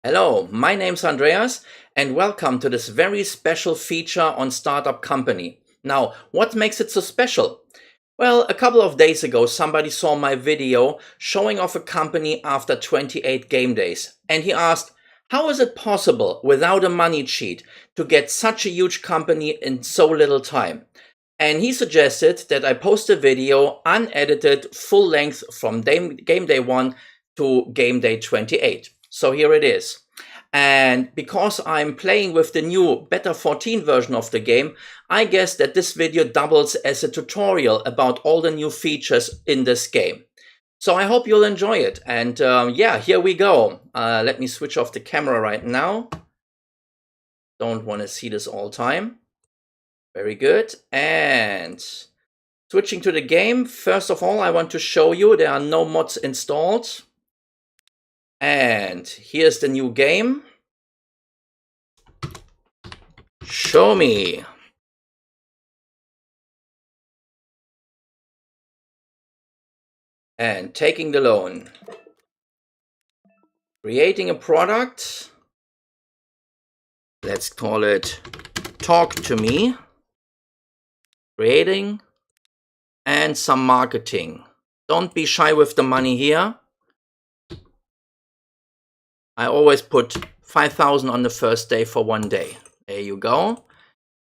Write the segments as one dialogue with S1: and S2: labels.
S1: Hello, my name's Andreas, and welcome to this very special feature on Startup Company. Now, what makes it so special? Well, a couple of days ago, somebody saw my video showing off a company after 28 game days, and he asked, how is it possible without a money cheat to get such a huge company in so little time? And he suggested that I post a video unedited, full length from game day 1 to game day 28. So here it is. And because I'm playing with the new beta 14 version of the game, I guess that this video doubles as a tutorial about all the new features in this game. So I hope you'll enjoy it. And yeah, here we go. Let me switch off the camera right now. Don't want to see this all time. Very good. And switching to the game, first of all, I want to show you there are no mods installed. And here's the new game. Show me. And taking the loan. Creating a product. Let's call it Talk to Me. Creating and some marketing. Don't be shy with the money here. I always put 5,000 on the first day for 1 day. There you go.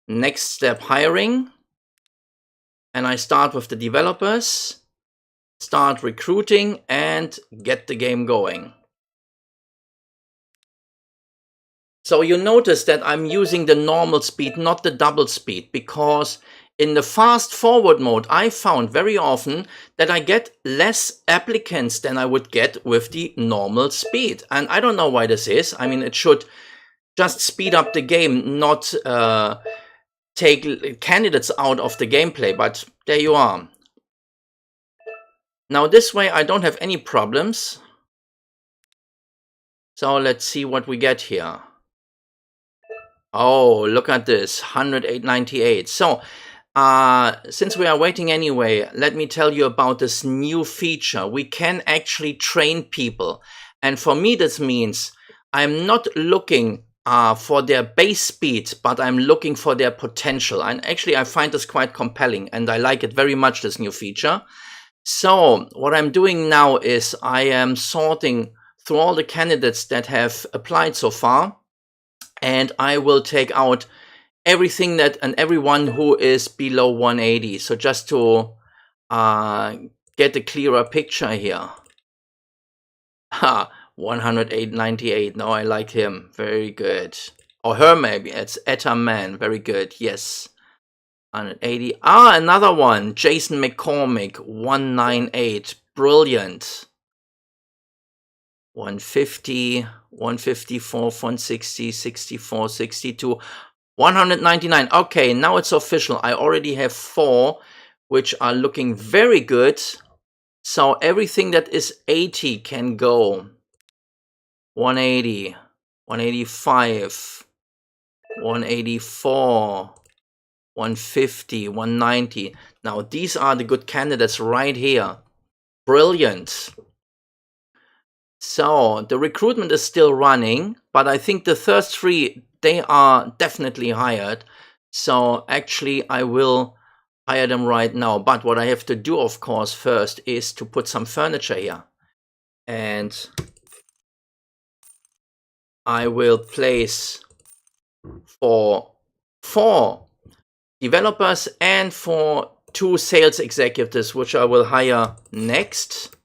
S1: Next step, hiring. And I start with the developers, start recruiting and get the game going. So you notice that I'm using the normal speed, not the double speed, because in the fast forward mode, I found very often that I get less applicants than I would get with the normal speed. And I don't know why this is. I mean, it should just speed up the game, not take candidates out of the gameplay, but there you are. Now this way I don't have any problems. So let's see what we get here. Oh, look at this, 108.98. So since we are waiting anyway, let me tell you about this new feature. We can actually train people. And for me, this means I'm not looking for their base speed, but I'm looking for their potential. And actually, I find this quite compelling and I like it very much, this new feature. So what I'm doing now is I am sorting through all the candidates that have applied so far. And I will take out everything that and everyone who is below 180. So just to get a clearer picture here. Ha, 108.98. No, I like him. Very good. Or her maybe. It's Etta Man. Very good. Yes. 180. Ah, another one. Jason McCormick. 198. Brilliant. 150. 154, 160, 64, 62, 199. Okay, now it's official. I already have 4, which are looking very good. So everything that is 80 can go. 180, 185, 184, 150, 190. Now these are the good candidates right here. Brilliant. So the recruitment is still running, but I think the first 3, they are definitely hired. So actually I will hire them right now. But what I have to do, of course, first is to put some furniture here. And I will place for 4 developers and for 2 sales executives, which I will hire next.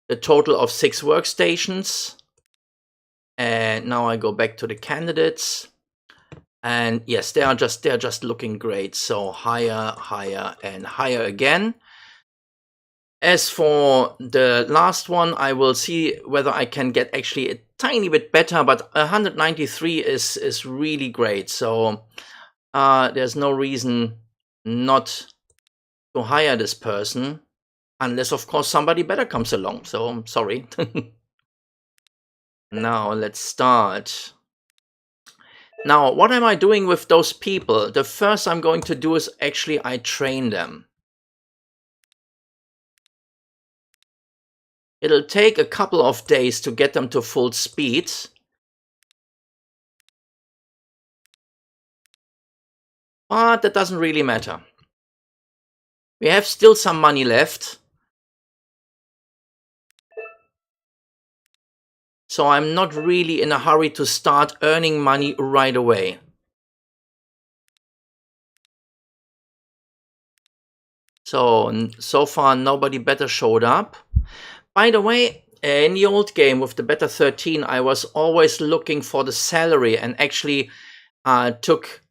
S1: A total of 6 workstations. And now I go back to the candidates. And yes, they're just looking great. So higher, higher, and higher again. As for the last one, I will see whether I can get actually a tiny bit better, but 193 is really great. So there's no reason not to hire this person. Unless, of course, somebody better comes along. So I'm sorry. Now let's start. Now, what am I doing with those people? The first I'm going to do is actually I train them. It'll take a couple of days to get them to full speed. But that doesn't really matter. We have still some money left. So I'm not really in a hurry to start earning money right away. So far nobody better showed up. By the way, in the old game with the beta 13, I was always looking for the salary and actually took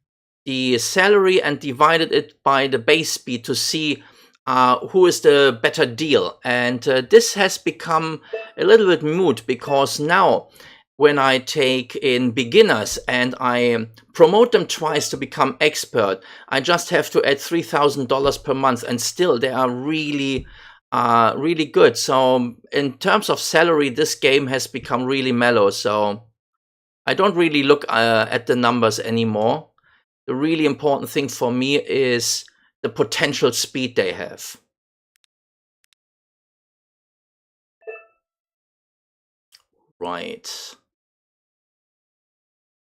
S1: the salary and divided it by the base speed to see who is the better deal. And this has become a little bit moot, because now when I take in beginners and I promote them twice to become expert, I just have to add $3,000 per month, and still they are really good. So in terms of salary, this game has become really mellow. So I don't really look at the numbers anymore. The really important thing for me is the potential speed they have. Right.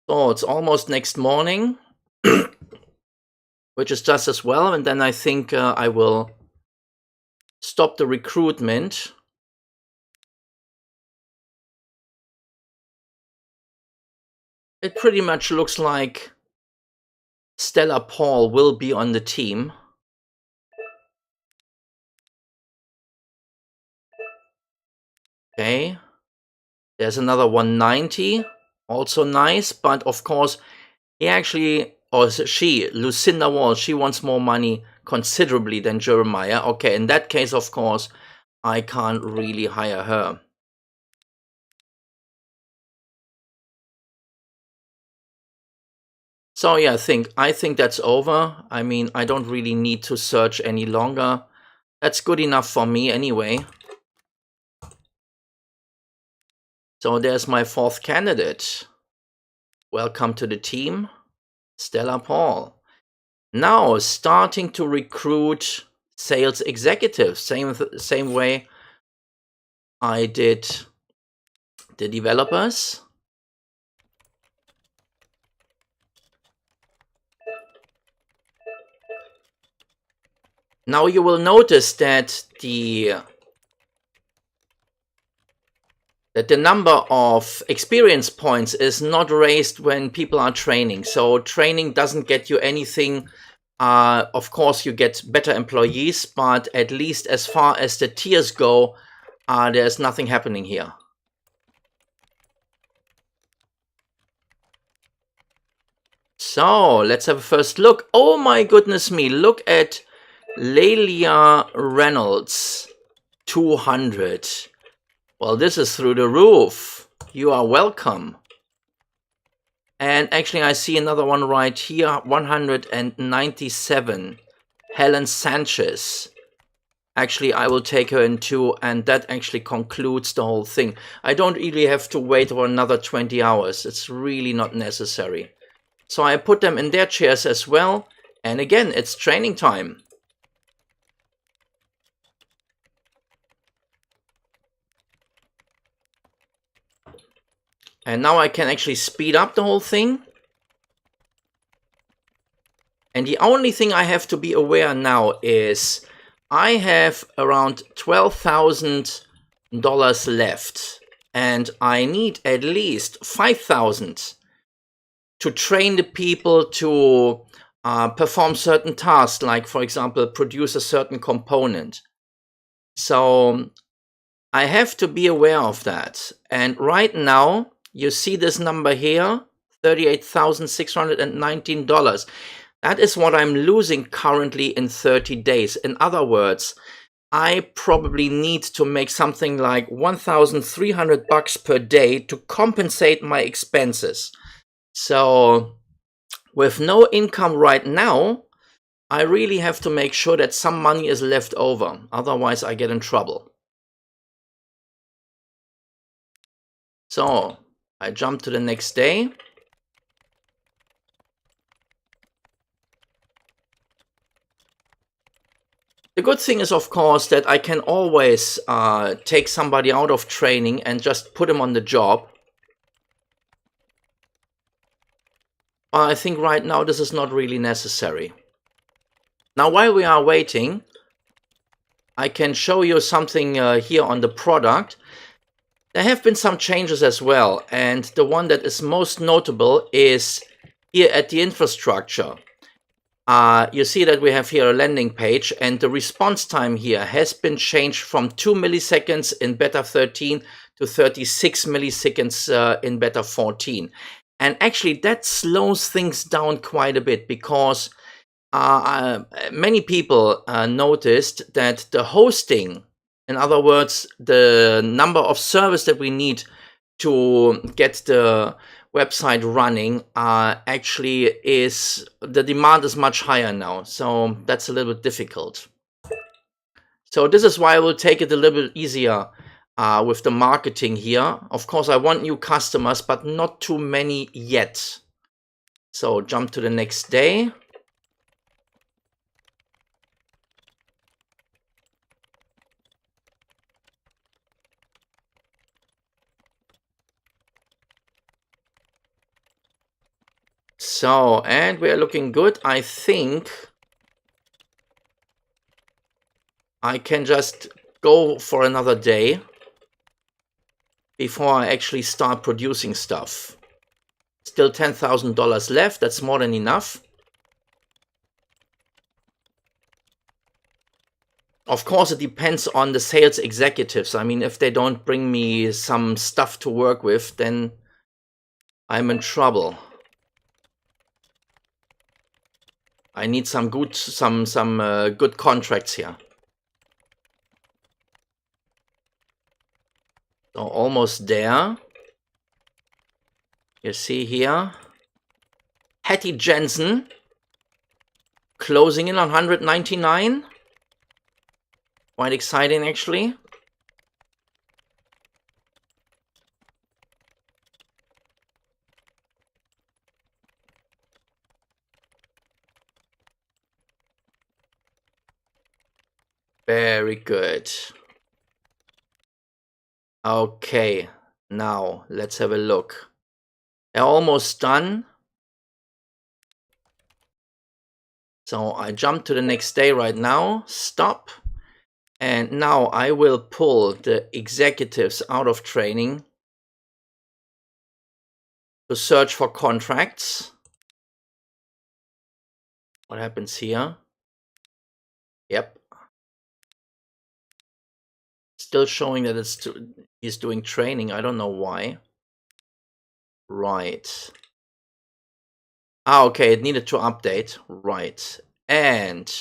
S1: So it's almost next morning, which is just as well. And then I think I will stop the recruitment. It pretty much looks like Stella Paul will be on the team. Okay. There's another 190. Also nice, but of course, he actually, or she, Lucinda Wall, she wants more money considerably than Jeremiah. Okay, in that case, of course, I can't really hire her. So yeah, I think that's over. I mean, I don't really need to search any longer. That's good enough for me anyway. So there's my fourth candidate. Welcome to the team, Stella Paul. Now starting to recruit sales executives, same way I did the developers. Now you will notice that the number of experience points is not raised when people are training. So training doesn't get you anything. Of course, you get better employees, but at least as far as the tiers go, there's nothing happening here. So let's have a first look. Oh my goodness me, look at Lelia Reynolds, 200. Well, this is through the roof. You are welcome. And actually, I see another one right here, 197. Helen Sanchez. Actually, I will take her in too, and that actually concludes the whole thing. I don't really have to wait for another 20 hours. It's really not necessary. So I put them in their chairs as well. And again, it's training time. And now I can actually speed up the whole thing. And the only thing I have to be aware now is I have around $12,000 left. And I need at least $5,000 to train the people to perform certain tasks, like, for example, produce a certain component. So I have to be aware of that. And right now, you see this number here, $38,619. That is what I'm losing currently in 30 days. In other words, I probably need to make something like $1,300 per day to compensate my expenses. So with no income right now, I really have to make sure that some money is left over. Otherwise, I get in trouble. So I jump to the next day. The good thing is, of course, that I can always take somebody out of training and just put them on the job. I think right now this is not really necessary. Now, while we are waiting, I can show you something here on the product. There have been some changes as well, and the one that is most notable is here at the infrastructure. You see that we have here a landing page, and the response time here has been changed from 2 milliseconds in beta 13 to 36 milliseconds in beta 14. And actually that slows things down quite a bit, because many people noticed that the hosting, in other words, the number of servers that we need to get the website running, actually is, the demand is much higher now. So that's a little bit difficult. So this is why I will take it a little bit easier with the marketing here. Of course, I want new customers, but not too many yet. So jump to the next day. So, and we are looking good. I think I can just go for another day before I actually start producing stuff. Still $10,000 left. That's more than enough. Of course, it depends on the sales executives. I mean, if they don't bring me some stuff to work with, then I'm in trouble. I need some good good contracts here. So almost there. You see here, Hattie Jensen closing in on 199. Quite exciting, actually. Very good. Okay, now let's have a look. They're almost done. So I jump to the next day right now, stop. And now I will pull the executives out of training to search for contracts. What happens here? Yep. Still showing that he's doing training. I don't know why. Right. Okay, it needed to update. Right. And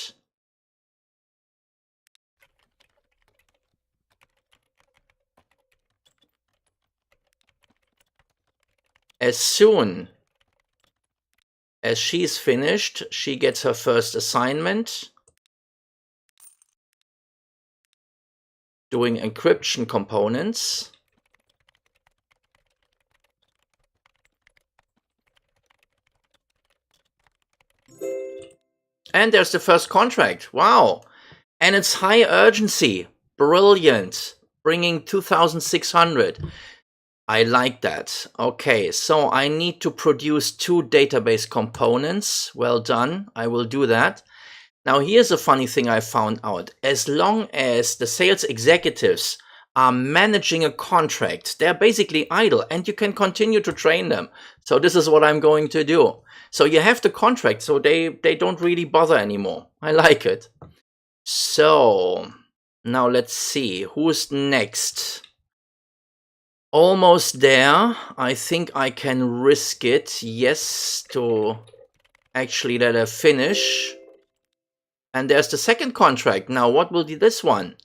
S1: as soon as she's finished, she gets her first assignment. Doing encryption components. And there's the first contract. Wow. And it's high urgency. Brilliant. Bringing 2,600. I like that. Okay, so I need to produce 2 database components. Well done. I will do that. Now, here's a funny thing I found out. As long as the sales executives are managing a contract, they're basically idle, and you can continue to train them. So this is what I'm going to do. So you have the contract, so they don't really bother anymore. I like it. So now let's see. Who's next? Almost there. I think I can risk it. Yes, to actually let her finish. And there's the second contract. Now, what will be this one?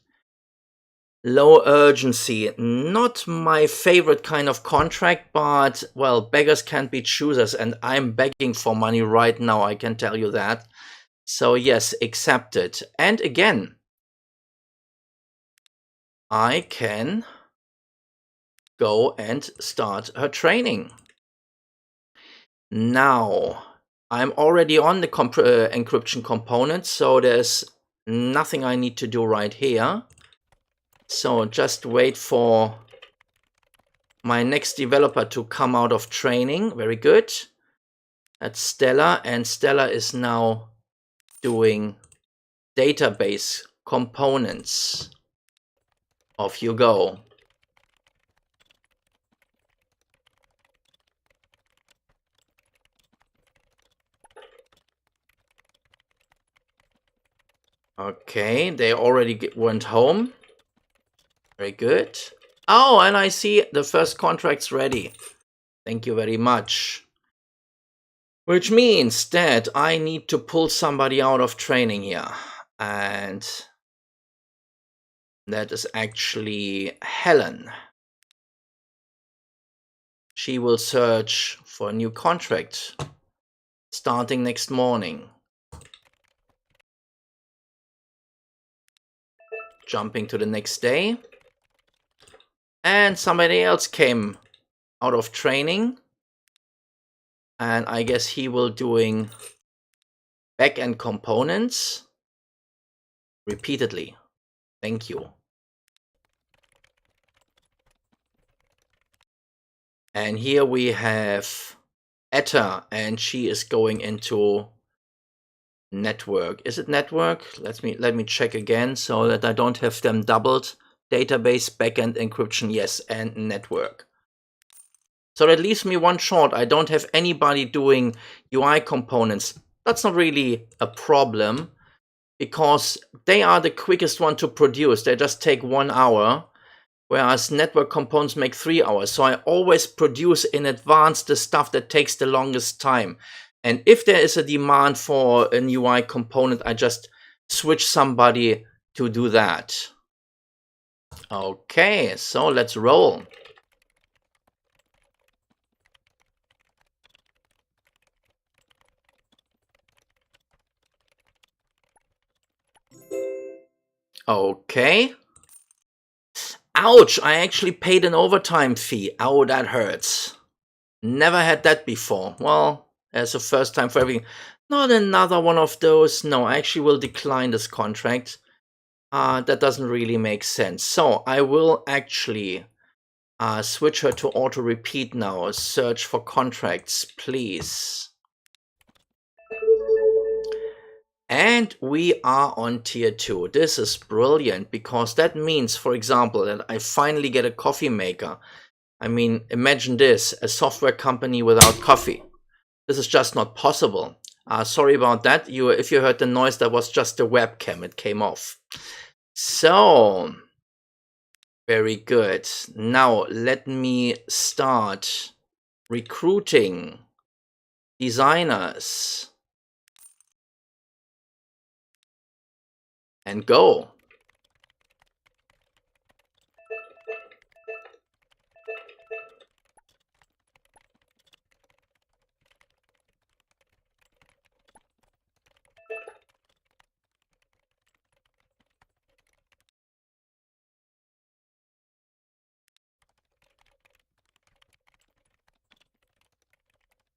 S1: Low urgency. Not my favorite kind of contract, but, well, beggars can't be choosers, and I'm begging for money right now, I can tell you that. So, yes, accept it. And again, I can go and start her training. Now, I'm already on the encryption component, so there's nothing I need to do right here. So just wait for my next developer to come out of training. Very good. That's Stella, and Stella is now doing database components. Off you go. Okay, they already went home. Very good. Oh, and I see the first contract's ready. Thank you very much. Which means that I need to pull somebody out of training here. And that is actually Helen. She will search for a new contract starting next morning. Jumping to the next day. And somebody else came out of training. And I guess he will doing backend components repeatedly. Thank you. And here we have Etta, and she is going into network. Is it network? Let me check again so that I don't have them doubled. Database, backend encryption, yes, and network. So that leaves me one short. I don't have anybody doing UI components. That's not really a problem because they are the quickest one to produce. They just take 1 hour, whereas network components make 3 hours. So I always produce in advance the stuff that takes the longest time. And if there is a demand for an UI component, I just switch somebody to do that. Okay, so let's roll. Okay. Ouch, I actually paid an overtime fee. Oh, that hurts. Never had that before. Well, as a first time for everything. Not another one of those. No, I actually will decline this contract. That doesn't really make sense. So I will actually switch her to auto repeat now. Search for contracts, please. And we are on tier 2. This is brilliant because that means, for example, that I finally get a coffee maker. I mean, imagine this, a software company without coffee. This is just not possible. Sorry about that. If you heard the noise, that was just the webcam. It came off. So, very good. Now, let me start recruiting designers. And go.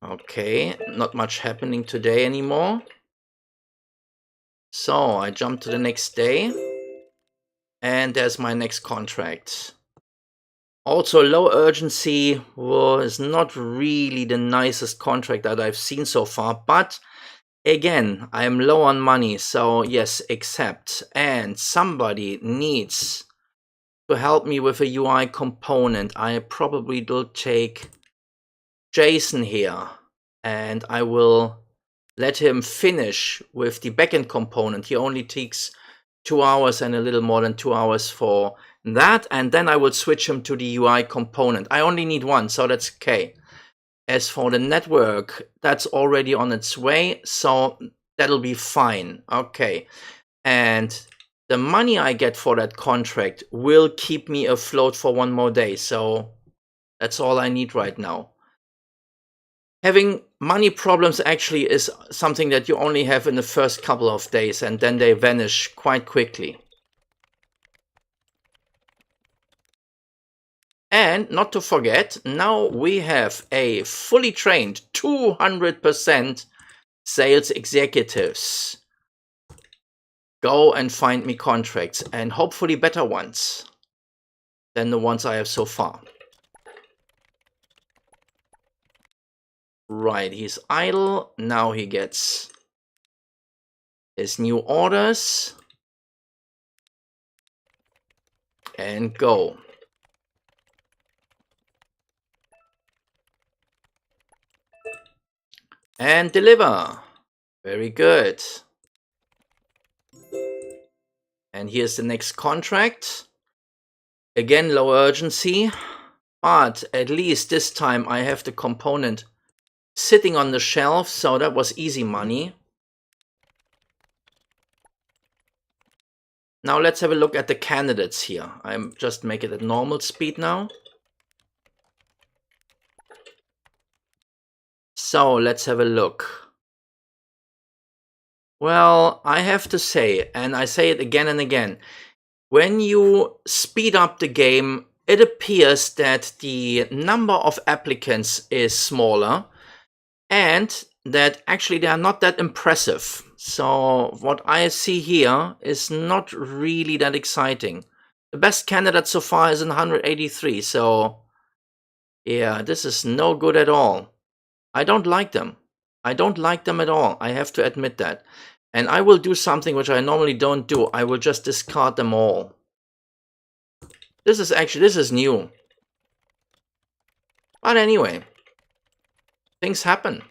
S1: Okay, not much happening today anymore. So I jump to the next day. And there's my next contract. Also, low urgency was not really the nicest contract that I've seen so far. But again, I'm low on money. So yes, accept. And somebody needs to help me with a UI component. I probably will take Jason here. And I will let him finish with the backend component. He only takes 2 hours and a little more than 2 hours for that. And then I will switch him to the UI component. I only need one, so that's okay. As for the network, that's already on its way. So that'll be fine. Okay. And the money I get for that contract will keep me afloat for 1 more day. So that's all I need right now. Having money problems actually is something that you only have in the first couple of days, and then they vanish quite quickly. And not to forget, now we have a fully trained 200% sales executives. Go and find me contracts, and hopefully better ones than the ones I have so far. Right, he's idle. Now he gets his new orders. And go. And deliver. Very good. And here's the next contract. Again, low urgency. But at least this time I have the component sitting on the shelf, so that was easy money. Now let's have a look at the candidates here. I'm just make it at normal speed now. So let's have a look. Well, I have to say, and I say it again and again, when you speed up the game, it appears that the number of applicants is smaller and that actually they are not that impressive. So what I see here is not really that exciting. The best candidate so far is in 183, so yeah, this is no good at all. I don't like them. I don't like them at all. I have to admit that. And I will do something which I normally don't do. I will just discard them all. This is new. But anyway, things happen.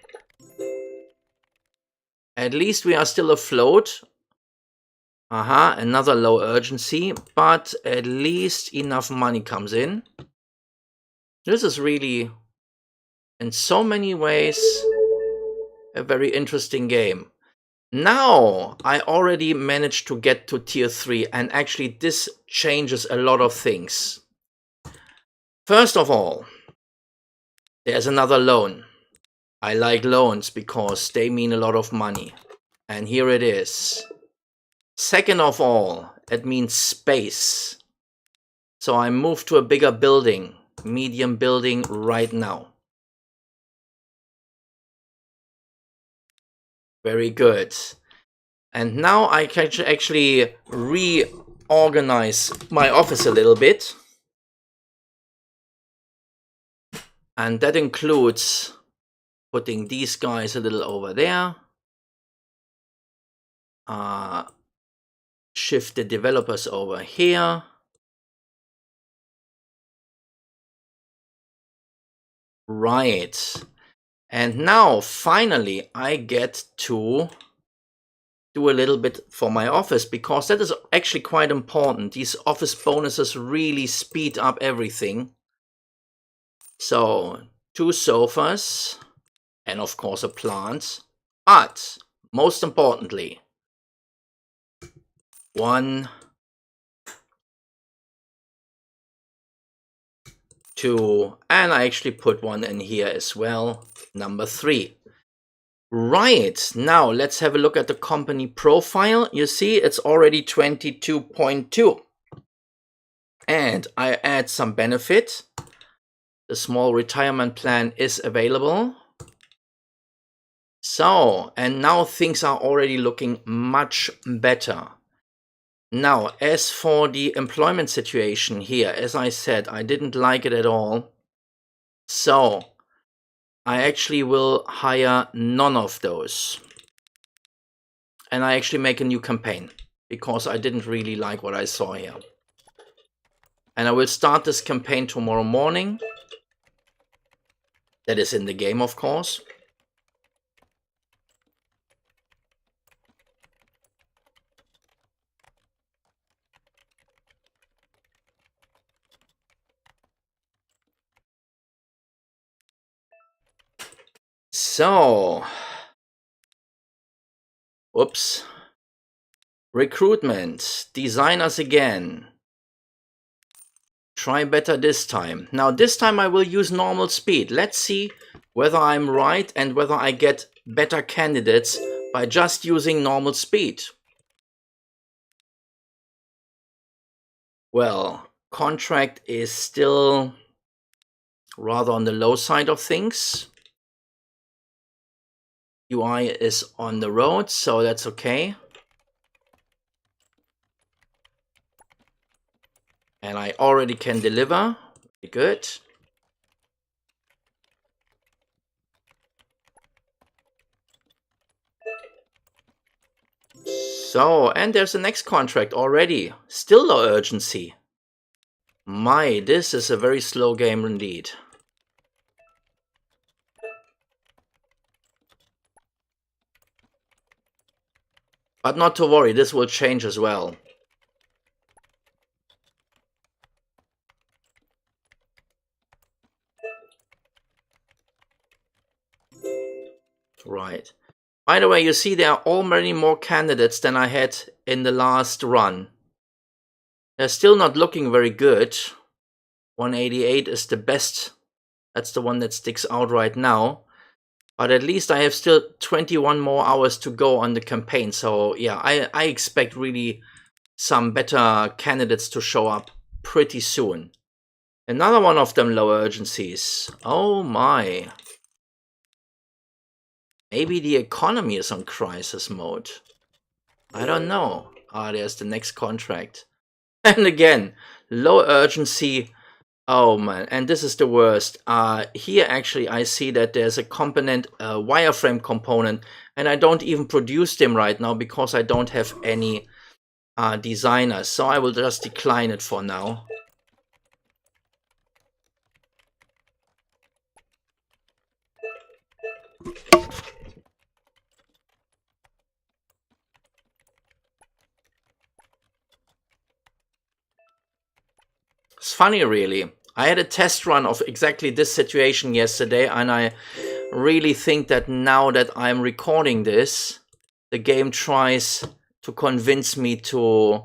S1: At least we are still afloat. Another low urgency, but at least enough money comes in. This is really, in so many ways, a very interesting game. Now I already managed to get to tier 3, and actually this changes a lot of things. First of all, there's another loan. I like loans because they mean a lot of money. And here it is. Second of all, it means space. So I moved to a bigger building, medium building right now. Very good. And now I can actually reorganize my office a little bit. And that includes putting these guys a little over there. Shift the developers over here. Right. And now finally I get to do a little bit for my office, because that is actually quite important. These office bonuses really speed up everything. So 2 sofas and of course a plant, but most importantly 1, 2, and I actually put one in here as well, number 3. Right, now let's have a look at the company profile. You see it's already 22.2. And I add some benefit. The small retirement plan is available. So, and now things are already looking much better. Now, as for the employment situation here, as I said, I didn't like it at all. So, I actually will hire none of those. And I actually make a new campaign because I didn't really like what I saw here. And I will start this campaign tomorrow morning. That is in the game, of course. So, oops. Recruitment, designers again. Try better this time. Now this time I will use normal speed. Let's see whether I'm right and whether I get better candidates by just using normal speed. Well, contract is still rather on the low side of things. UI is on the road, so that's okay. And I already can deliver. Very good. So, and there's the next contract already. Still low urgency. My, this is a very slow game indeed. But not to worry, this will change as well. Right. By the way, you see there are already more candidates than I had in the last run. They're still not looking very good. 188 is the best. That's the one that sticks out right now. But at least I have still 21 more hours to go on the campaign. So yeah, I expect really some better candidates to show up pretty soon. Another one of them low urgencies. Oh my. Maybe the economy is on crisis mode. I don't know. Ah, there's the next contract. And again, low urgency. Oh man, and this is the worst. Here actually I see that there's a component, a wireframe component, and I don't even produce them right now because I don't have any designers. So I will just decline it for now. It's funny, really. I had a test run of exactly this situation yesterday, and I really think that now that I'm recording this, the game tries to convince me to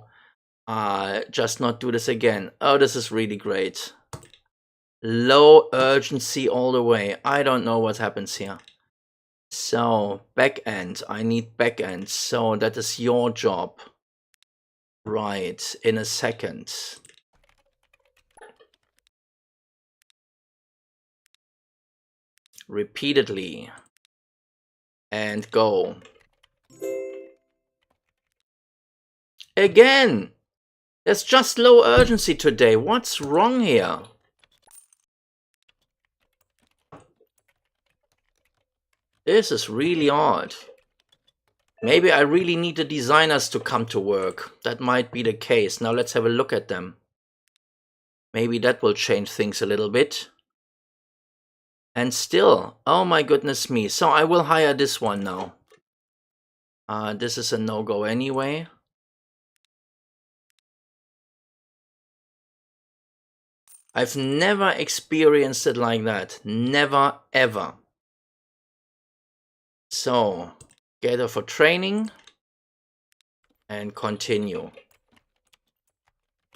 S1: just not do this again. Oh, this is really great. Low urgency all the way. I don't know what happens here. So, backend. I need backend. So, that is your job. Right, in a second. Repeatedly. And go. Again! There's just low urgency today. What's wrong here? This is really odd. Maybe I really need the designers to come to work. That might be the case. Now let's have a look at them. Maybe that will change things a little bit. And still, oh my goodness me. So I will hire this one now. This is a no-go anyway. I've never experienced it like that. Never, ever. So, gather for training. And continue.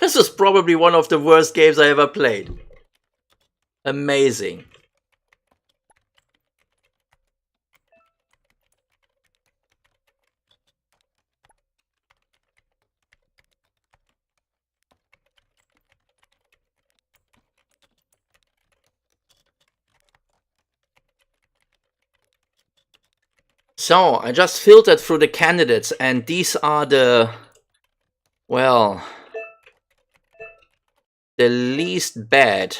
S1: This is probably one of the worst games I ever played. Amazing. So, I just filtered through the candidates, and these are the, well, the least bad.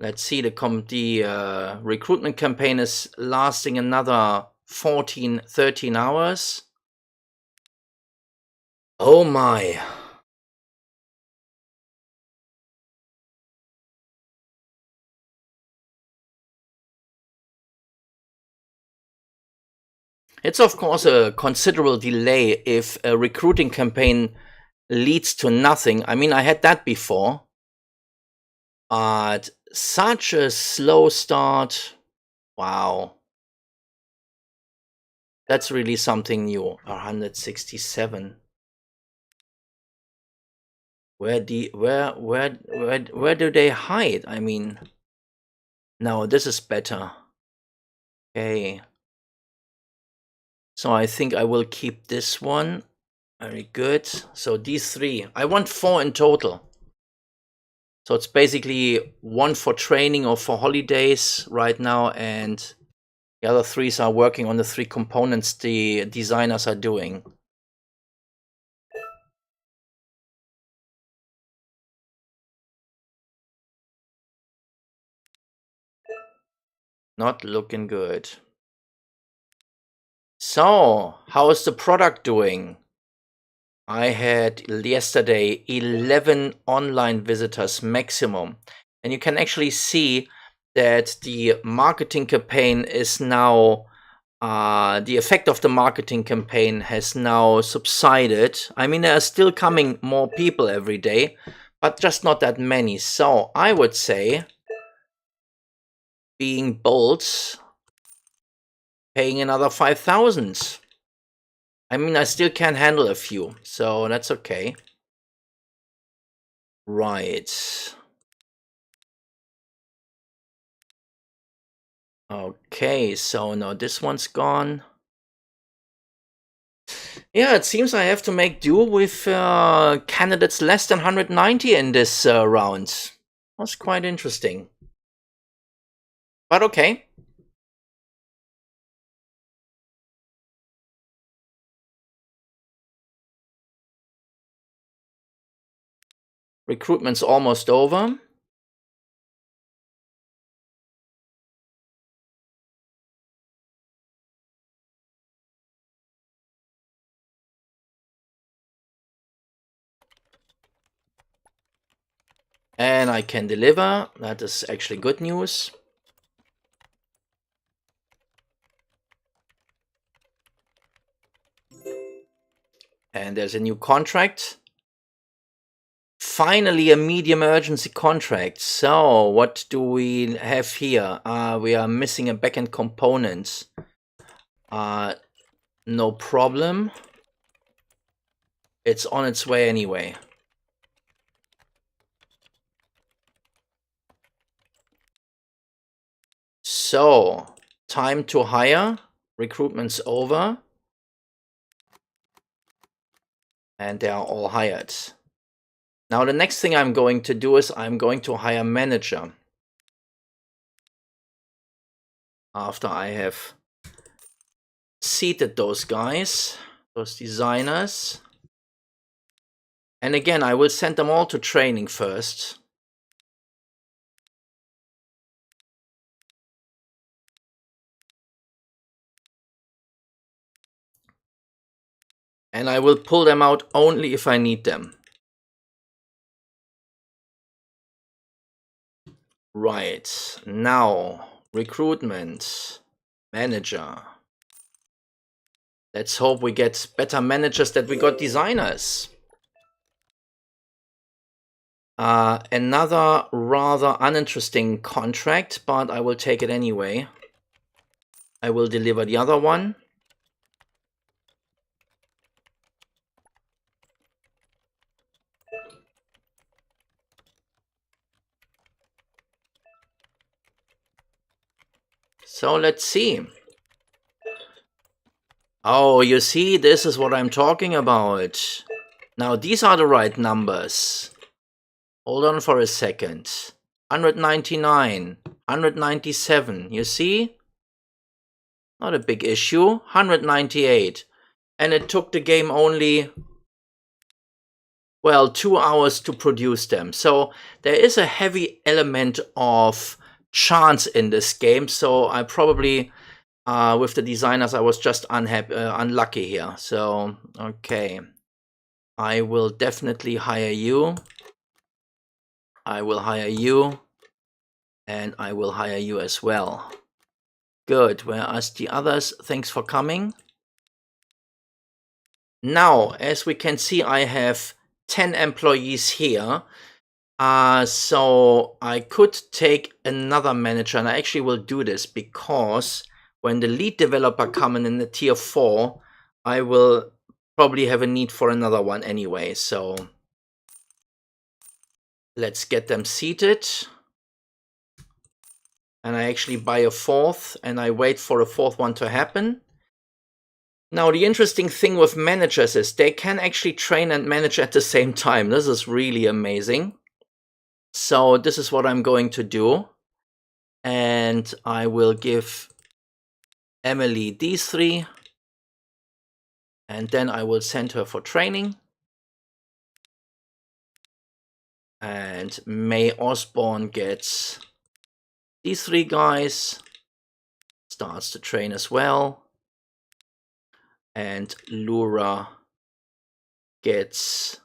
S1: Let's see, the recruitment campaign is lasting another 13 hours. Oh my. It's of course a considerable delay if a recruiting campaign leads to nothing. I mean, I had that before. But such a slow start. Wow. That's really something new. 167. Where do they hide? I mean, no, this is better. Okay. So I think I will keep this one. Very good. So these three. I want 4 in total. So it's basically 1 for training or for holidays right now, and The other threes are working on the 3 components the designers are doing. Not looking good. So, how is the product doing? I had yesterday 11 online visitors maximum. And you can actually see that the marketing campaign is now, the effect of the marketing campaign has now subsided. I mean, there are still coming more people every day, but just not that many. So I would say, being bold, paying another 5,000. I mean, I still can handle a few, so that's okay. Right. Okay, so now this one's gone. Yeah, it seems I have to make do with candidates less than 190 in this round. Was quite interesting. But okay. Recruitment's almost over. And I can deliver. That is actually good news. And there's a new contract. Finally, a medium urgency contract. So, what do we have here? We are missing a backend component. No problem. It's on its way anyway. So, time to hire. Recruitment's over. And they are all hired. Now, the next thing I'm going to do is I'm going to hire manager. After I have seated those guys, those designers. And again, I will send them all to training first. And I will pull them out only if I need them. Right, now, recruitment, manager. Let's hope we get better managers than we got designers. Another rather uninteresting contract, but I will take it anyway. I will deliver the other one. So let's see. Oh, you see, this is what I'm talking about. Now, these are the right numbers. Hold on for a second. 199, 197, you see? Not a big issue. 198. And it took the game only, well, 2 hours to produce them. So there is a heavy element of chance in this game. So I probably, with the designers, I was just unlucky here. So, okay. I will definitely hire you. I will hire you. And I will hire you as well. Good. Whereas the others, thanks for coming. Now, as we can see, I have 10 employees here. So I could take another manager, and I actually will do this because when the lead developer comes in the tier 4, I will probably have a need for another one anyway. So let's get them seated. And I actually buy a 4th, and I wait for a 4th one to happen. Now, the interesting thing with managers is they can actually train and manage at the same time. This is really amazing. So this is what I'm going to do. And I will give Emily these three, and then I will send her for training. And May Osborne gets these three guys, starts to train as well. And Lura gets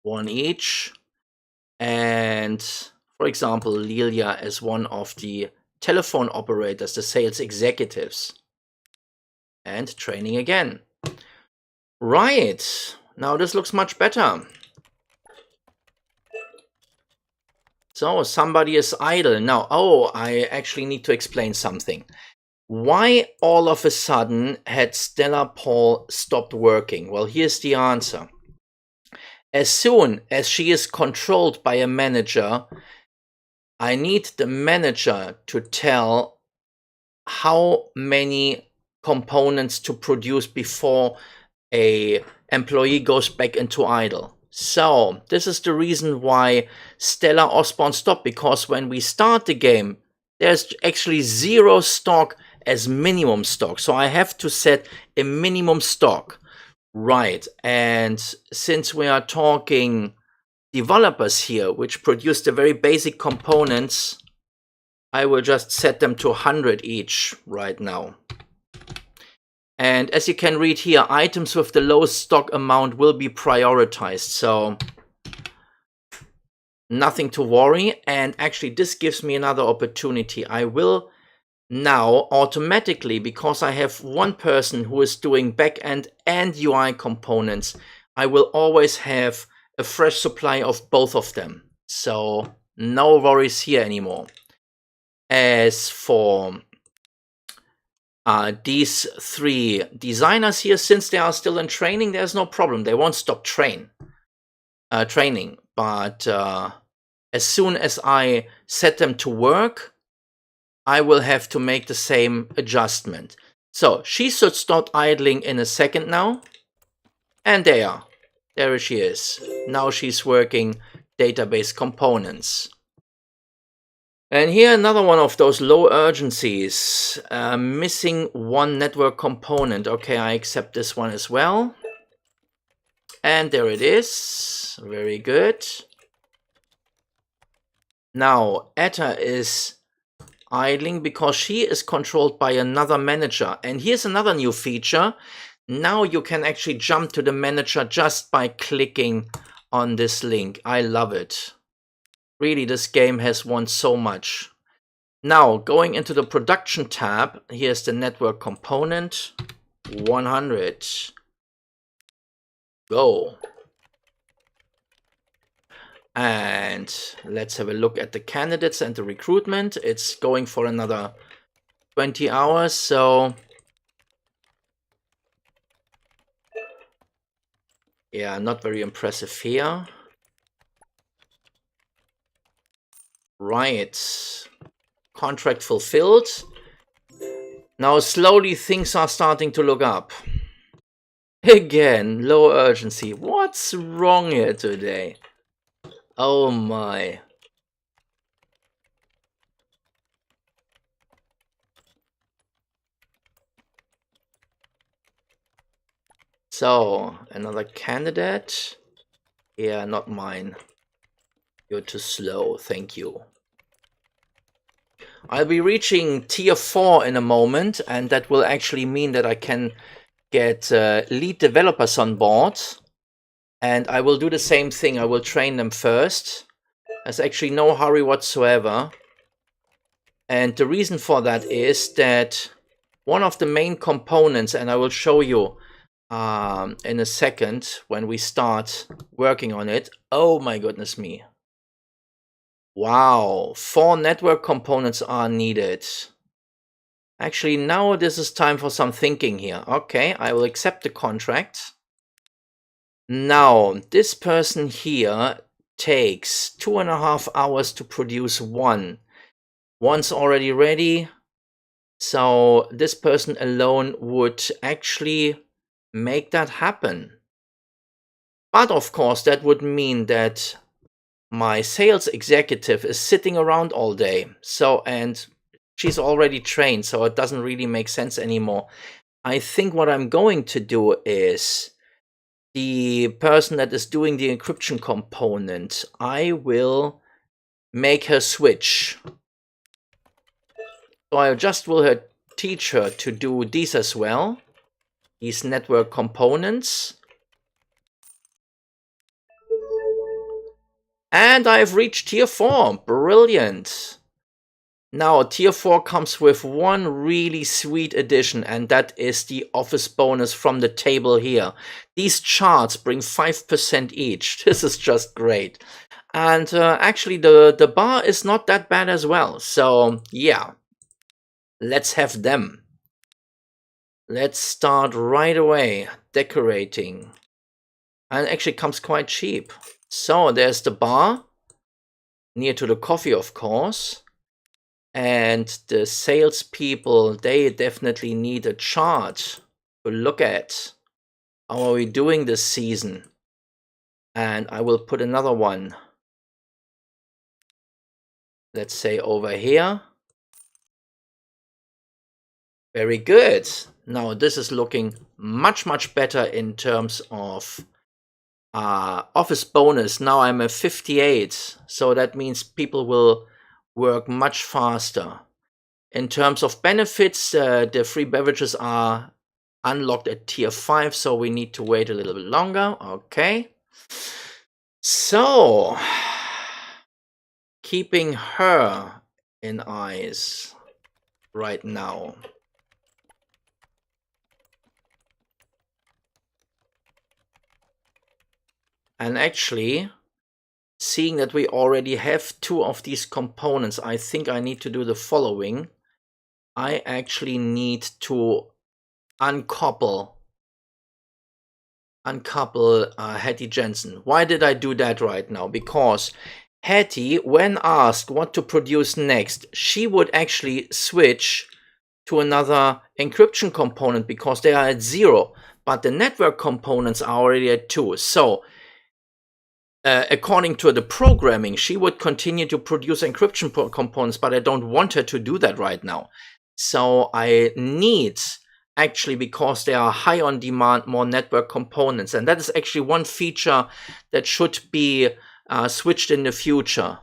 S1: one each. And for example, Lilia as one of the telephone operators, the sales executives. And training again. Right, now this looks much better. So somebody is idle. Now, I actually need to explain something. Why all of a sudden had Stella Paul stopped working? Well, here's the answer. As soon as she is controlled by a manager, I need the manager to tell how many components to produce before a employee goes back into idle. So this is the reason why Stella Osborne stopped, because when we start the game, there's actually 0 stock as minimum stock. So I have to set a minimum stock. Right, and since we are talking developers here, which produce the very basic components, I will just set them to 100 each right now. And as you can read here, items with the lowest stock amount will be prioritized. So nothing to worry. And actually, this gives me another opportunity. I will now automatically, because I have one person who is doing backend and UI components, I will always have a fresh supply of both of them. So no worries here anymore. As for these 3 designers here, since they are still in training, there's no problem. They won't stop training. But as soon as I set them to work, I will have to make the same adjustment. So she should start idling in a second now. And there she is. Now she's working database components. And here another one of those low urgencies, missing 1 network component. Okay, I accept this one as well. And there it is, very good. Now, Etta is idling because she is controlled by another manager. And here's another new feature. Now you can actually jump to the manager just by clicking on this link. I love it. Really, this game has won so much. Now, going into the production tab, here's the network component, 100. Go. And let's have a look at the candidates and the recruitment. It's going for another 20 hours, so yeah, not very impressive here. Right. Contract fulfilled. Now slowly things are starting to look up. Again, low urgency. What's wrong here today? Oh my. So, another candidate. Yeah, not mine. You're too slow, thank you. I'll be reaching tier 4 in a moment, and that will actually mean that I can get lead developers on board. And I will do the same thing. I will train them first. There's actually no hurry whatsoever. And the reason for that is that one of the main components, and I will show you in a second when we start working on it. Oh my goodness me. Wow, 4 network components are needed. Actually, now this is time for some thinking here. Okay, I will accept the contract. Now, this person here takes 2.5 hours to produce 1. One's already ready. So this person alone would actually make that happen. But of course, that would mean that my sales executive is sitting around all day. So, and she's already trained, so it doesn't really make sense anymore. I think what I'm going to do is the person that is doing the encryption component, I will make her switch. So I just will teach her to do these as well, these network components. And I've reached tier 4. Brilliant. Now, tier 4 comes with one really sweet addition, and that is the office bonus from the table here. These charts bring 5% each. This is just great. And actually, the bar is not that bad as well. So, yeah, let's have them. Let's start right away decorating. And actually comes quite cheap. So, there's the bar, near to the coffee, of course. And the salespeople, they definitely need a chart to look at. How are we doing this season? And I will put another one, let's say over here. Very good. Now this is looking much, much better in terms of office bonus. Now I'm at 58, so that means people will work much faster. In terms of benefits, the free beverages are unlocked at tier 5, so we need to wait a little bit longer. Okay. So, keeping her in eyes right now. And actually, seeing that we already have 2 of these components, I think I need to do the following. I actually need to uncouple Hattie Jensen. Why did I do that right now? Because Hattie, when asked what to produce next, she would actually switch to another encryption component because they are at 0, but the network components are already at 2. So according to the programming, she would continue to produce encryption components, but I don't want her to do that right now. So I need, actually, because they are high on demand, more network components. And that is actually one feature that should be switched in the future.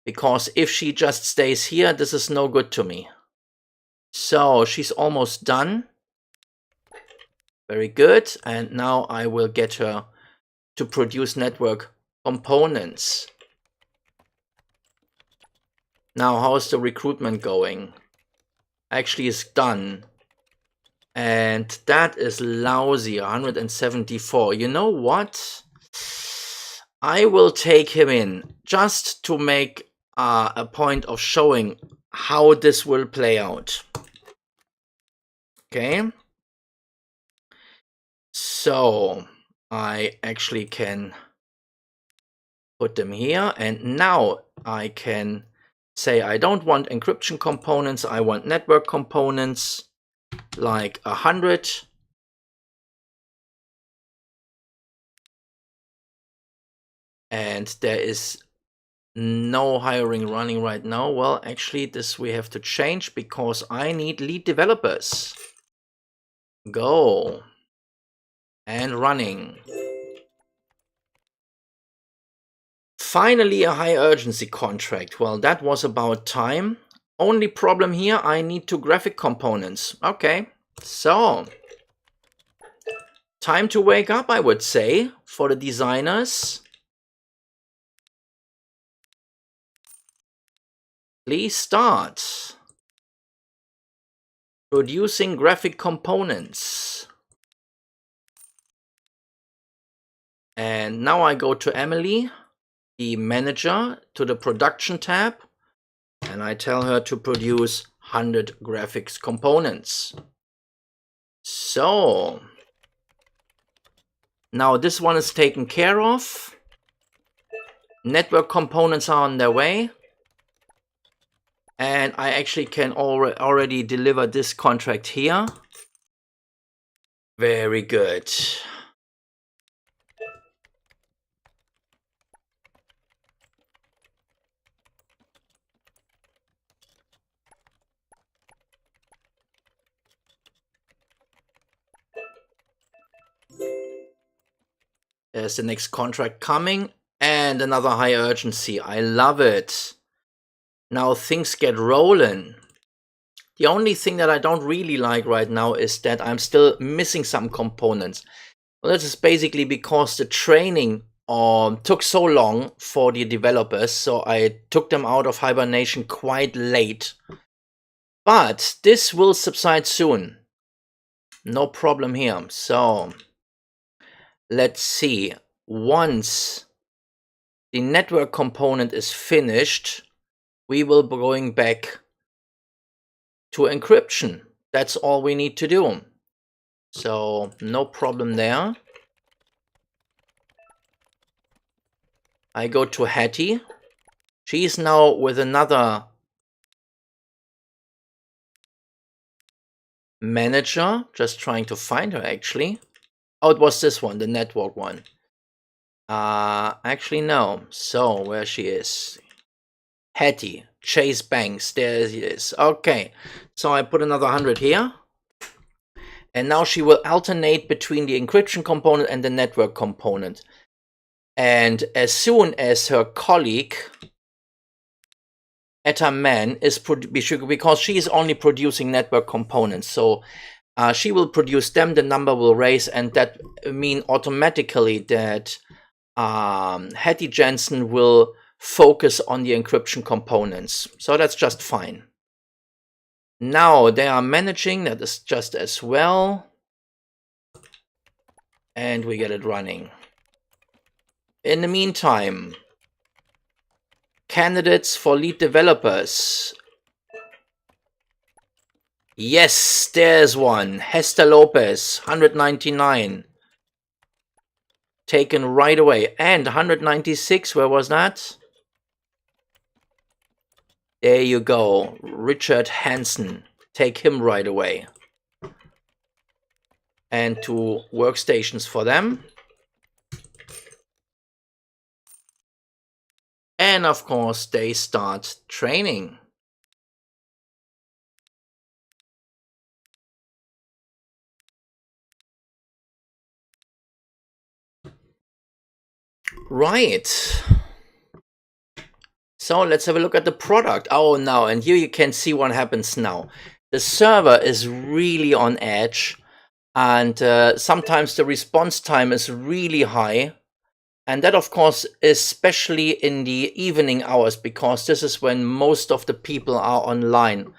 S1: Because if she just stays here, this is no good to me. So she's almost done. Very good. And now I will get her to produce network components. Now, how is the recruitment going? Actually, it's done. And that is lousy, 174. You know what? I will take him in just to make a point of showing how this will play out. Okay. So I actually can put them here, and now I can say I don't want encryption components, I want network components, like 100. And there is no hiring running right now. Well, actually, this we have to change because I need lead developers. Go. And running. Finally, a high urgency contract. Well, that was about time. Only problem here, I need 2 graphic components. Okay, so time to wake up, I would say, for the designers. Please start producing graphic components. And now I go to Emily, the manager, to the production tab, and I tell her to produce 100 graphics components. So now this one is taken care of. Network components are on their way. And I actually can already deliver this contract here. Very good. There's the next contract coming and another high urgency. I love it. Now things get rolling. The only thing that I don't really like right now is that I'm still missing some components. Well, this is basically because the training took so long for the developers, so I took them out of hibernation quite late. But this will subside soon. No problem here. So let's see. Once the network component is finished, we will be going back to encryption. That's all we need to do. So no problem there. I go to Hattie. She's now with another manager. Just trying to find her actually. Oh, it was this one, the network one. Actually no. So where she is. Hattie, Chase Banks, there it is. Okay, so I put another 100 here. And now she will alternate between the encryption component and the network component. And as soon as her colleague, Etta Man, is because she is only producing network components, so she will produce them, the number will raise, and that mean automatically that Hattie Jensen will focus on the encryption components. So that's just fine. Now they are managing, that is just as well. And we get it running. In the meantime, candidates for lead developers. Yes, there's one. Hester Lopez, 199. Taken right away. And 196, where was that? There you go. Richard Hansen. Take him right away. And 2 workstations for them. And of course, they start training. Right. So let's have a look at the product. Oh, now, and here you can see what happens now. The server is really on edge, and sometimes the response time is really high. And that, of course, especially in the evening hours, because this is when most of the people are online.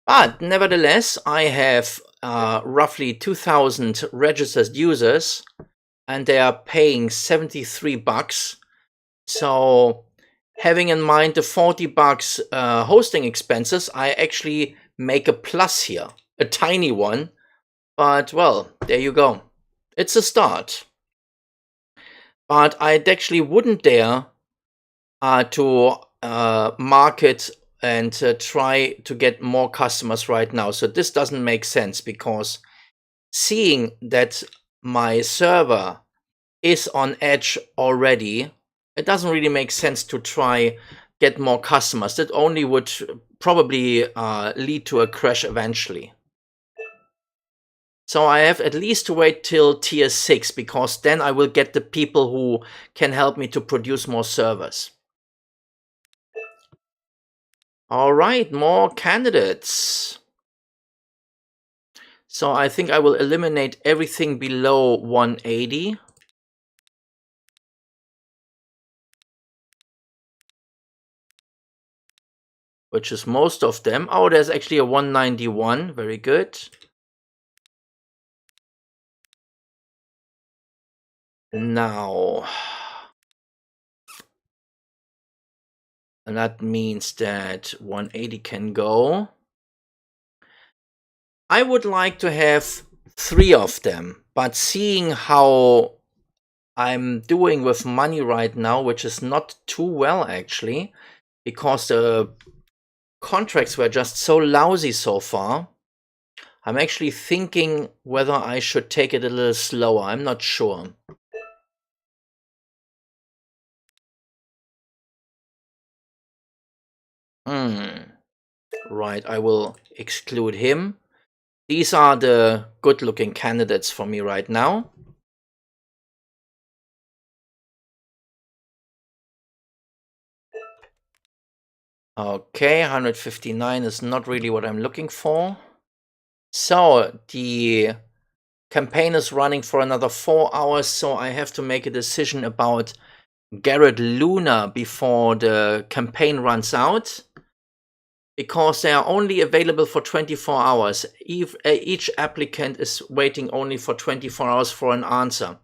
S1: But nevertheless, I have roughly 2,000 registered users, and they are paying 73 bucks. So having in mind the 40 bucks hosting expenses, I actually make a plus here, a tiny one. But well, there you go. It's a start. But I actually wouldn't dare to market and try to get more customers right now. So this doesn't make sense, because seeing that my server is on edge already, it doesn't really make sense to try get more customers. That only would probably lead to a crash eventually. So I have at least to wait till tier 6, because then I will get the people who can help me to produce more servers. All right, more candidates. So I think I will eliminate everything below 180. Which is most of them. Oh, there's actually a 191. Very good. Now, and that means that 180 can go. I would like to have 3 of them, but seeing how I'm doing with money right now, which is not too well actually, because the contracts were just so lousy so far, I'm actually thinking whether I should take it a little slower. I'm not sure. Right, I will exclude him. These are the good-looking candidates for me right now. Okay, 159 is not really what I'm looking for. So the campaign is running for another 4 hours, so I have to make a decision about Garrett Luna before the campaign runs out, because they are only available for 24 hours. Each applicant is waiting only for 24 hours for an answer.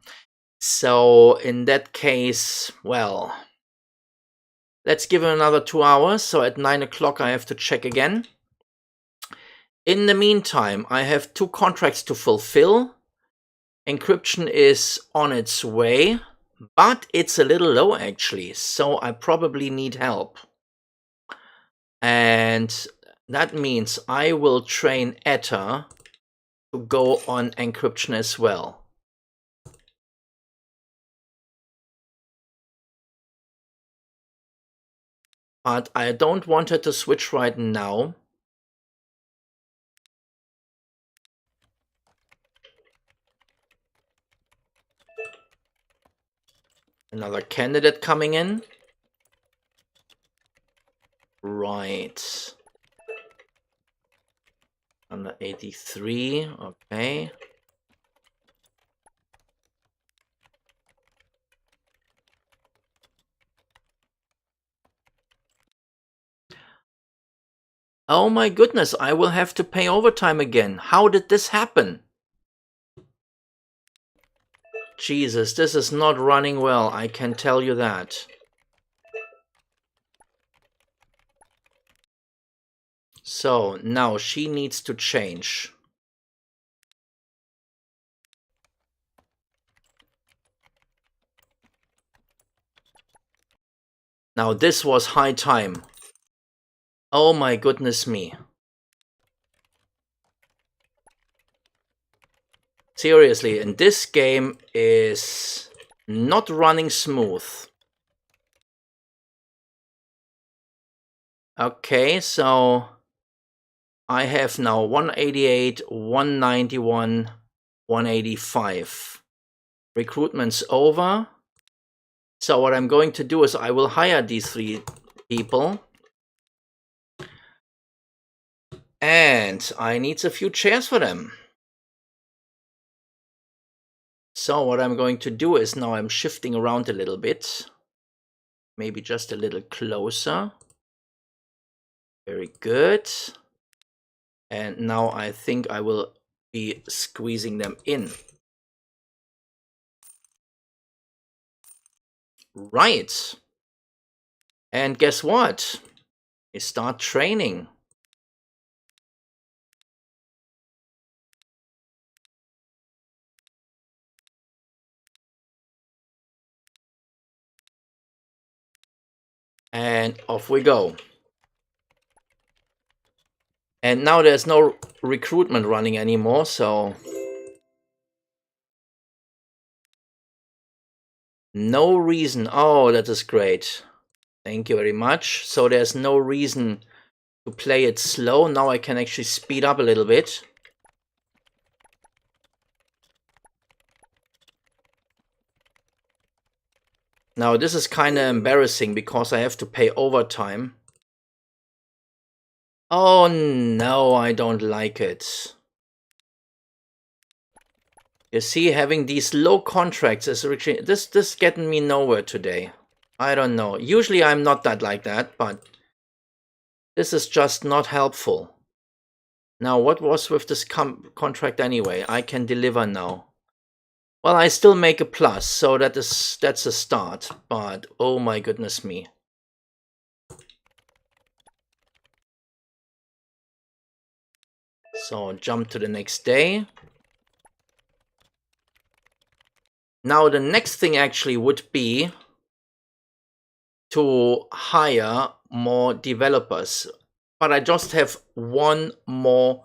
S1: So in that case, well, let's give it another 2 hours. So at 9 o'clock I have to check again. In the meantime, I have 2 contracts to fulfill. Encryption is on its way, but it's a little low actually, so I probably need help. And that means I will train Etta to go on encryption as well. But I don't want her to switch right now. Another candidate coming in. Right. Under 83, okay. Oh my goodness, I will have to pay overtime again. How did this happen? Jesus, this is not running well, I can tell you that. So now she needs to change. Now this was high time. Oh my goodness me. Seriously, and this game is not running smooth. Okay, so I have now 188, 191, 185. Recruitment's over. So what I'm going to do is I will hire these 3 people. And I need a few chairs for them. So what I'm going to do is now I'm shifting around a little bit. Maybe just a little closer. Very good. And now I think I will be squeezing them in. Right. And guess what? We start training. And off we go. And now there's no recruitment running anymore, so no reason. Oh, that is great. Thank you very much. So there's no reason to play it slow. Now I can actually speed up a little bit. Now this is kind of embarrassing because I have to pay overtime. Oh no, I don't like it. You see, having these low contracts is really, this getting me nowhere today. I don't know. Usually I'm not that like that, but this is just not helpful. Now, what was with this contract anyway? I can deliver now. Well, I still make a plus, so that's a start. But oh my goodness me. So jump to the next day. Now the next thing actually would be to hire more developers. But I just have 1 more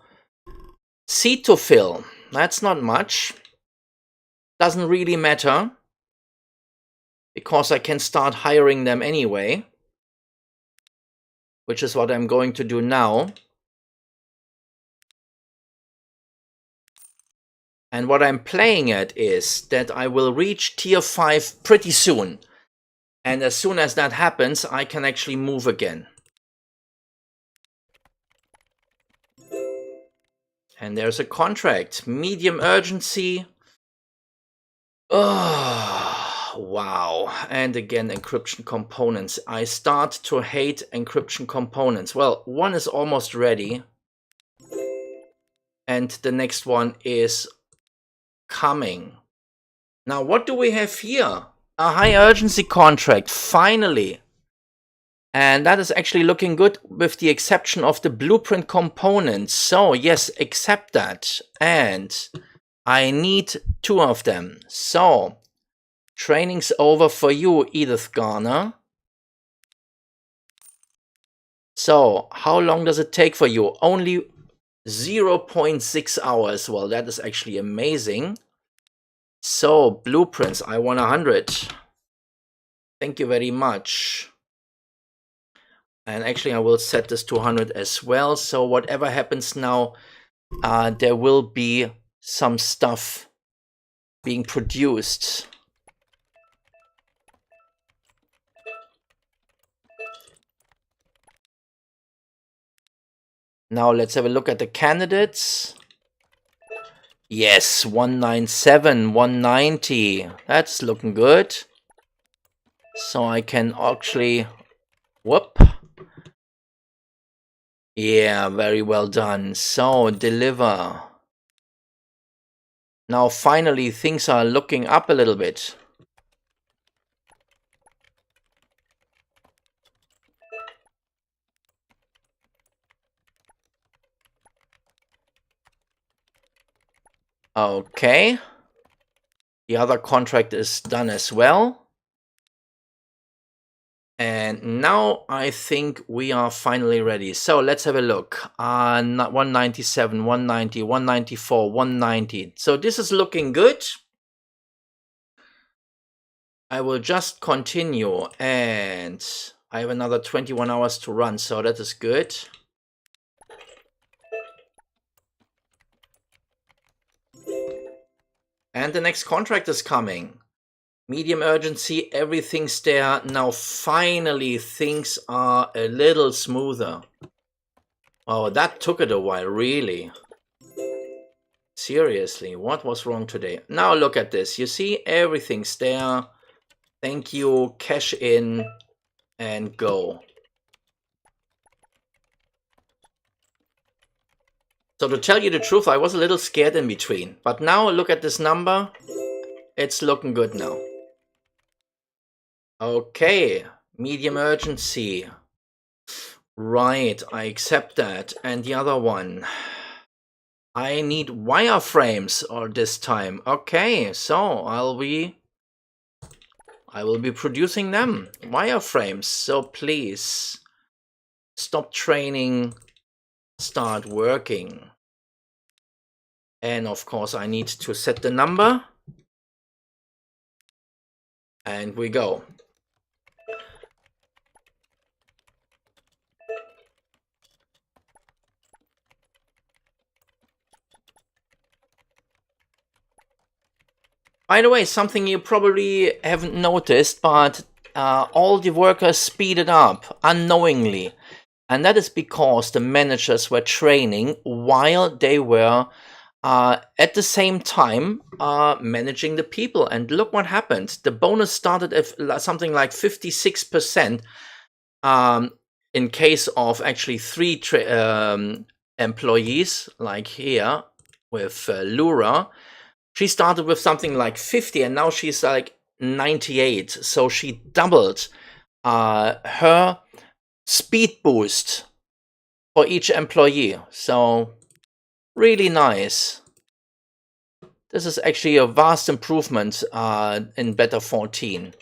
S1: seat to fill. That's not much. Doesn't really matter, because I can start hiring them anyway, which is what I'm going to do now. And what I'm playing at is that I will reach tier 5 pretty soon. And as soon as that happens, I can actually move again. And there's a contract. Medium urgency. Oh, wow. And again, encryption components. I start to hate encryption components. Well, one is almost ready. And the next one is coming. Now, what do we have here? A high urgency contract, finally. And that is actually looking good with the exception of the blueprint components. So yes, accept that. And I need 2 of them. So training's over for you, Edith Garner. So how long does it take for you? Only 0.6 hours. Well, that is actually amazing. So blueprints, I want 100. Thank you very much. And actually, I will set this to 100 as well. So whatever happens now, there will be some stuff being produced. Now let's have a look at the candidates. Yes, 197, 190. That's looking good. So I can actually... Whoop. Yeah, very well done. So, deliver. Now, finally, things are looking up a little bit. Okay. The other contract is done as well. And now I think we are finally ready. So let's have a look. 197, 190, 194, 190. So this is looking good. I will just continue. And I have another 21 hours to run. So that is good. And the next contract is coming. Medium urgency, everything's there. Now finally things are a little smoother. Oh, that took it a while, really. Seriously, what was wrong today? Now look at this. You see, everything's there. Thank you, cash in, and go. So to tell you the truth, I was a little scared in between. But now look at this number. It's looking good now. Okay, medium urgency. Right, I accept that. And the other one. I need wireframes or this time. Okay, so I will be producing them. Wireframes. So please stop training, start working. And of course I need to set the number. And we go. By the way, something you probably haven't noticed, but all the workers speeded up unknowingly. And that is because the managers were training while they were at the same time managing the people. And look what happened. The bonus started at something like 56% in case of actually 3 employees, like here with Lura. She started with something like 50 and now she's like 98. So she doubled her speed boost for each employee. So really nice. This is actually a vast improvement in Beta 14.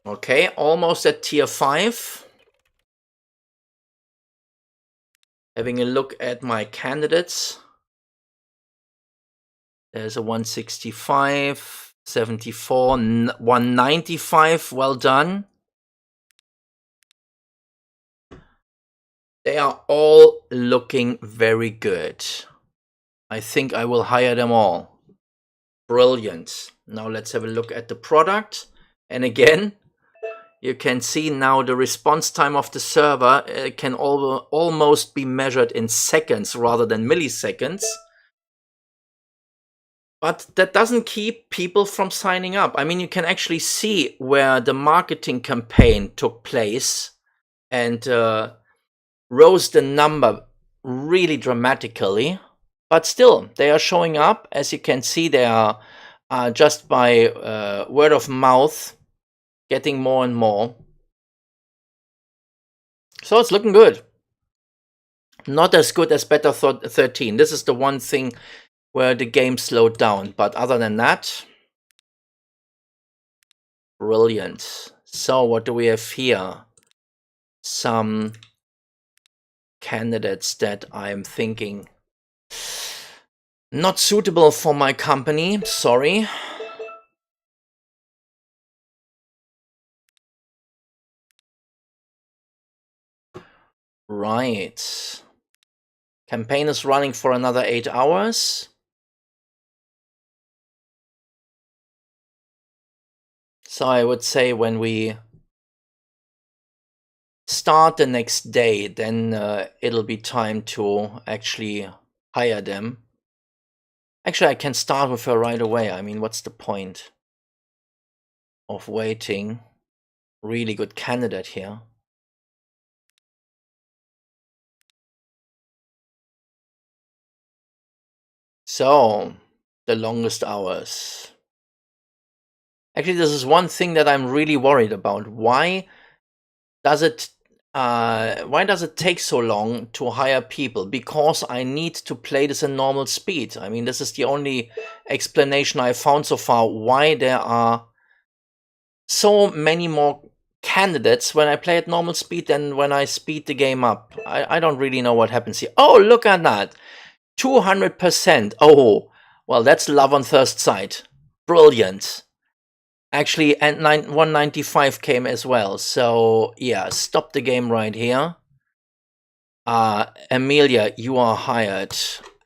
S1: Okay, almost at tier 5. Having a look at my candidates. There's a 165, 74, 195. Well done. They are all looking very good. I think I will hire them all. Brilliant. Now let's have a look at the product. And again, you can see now the response time of the server can almost be measured in seconds rather than milliseconds. But that doesn't keep people from signing up. I mean, you can actually see where the marketing campaign took place and rose the number really dramatically. But still, they are showing up. As you can see, they are just by word of mouth getting more and more. So it's looking good. Not as good as Beta 13. This is the one thing where the game slowed down. But other than that, brilliant. So what do we have here? Some candidates that I'm thinking not suitable for my company. Sorry. Right. Campaign is running for another 8 hours. So I would say when we start the next day, then it'll be time to actually hire them. Actually, I can start with her right away. I mean, what's the point of waiting? Really good candidate here. So, the longest hours. Actually, this is one thing that I'm really worried about. Why does it take so long to hire people? Because I need to play this in normal speed. I mean, this is the only explanation I found so far why there are so many more candidates when I play at normal speed than when I speed the game up. I don't really know what happens here. Oh, look at that. 200%. Oh, well, that's love on first sight. Brilliant. Actually, and 195 came as well. So, yeah, stop the game right here. Amelia, you are hired.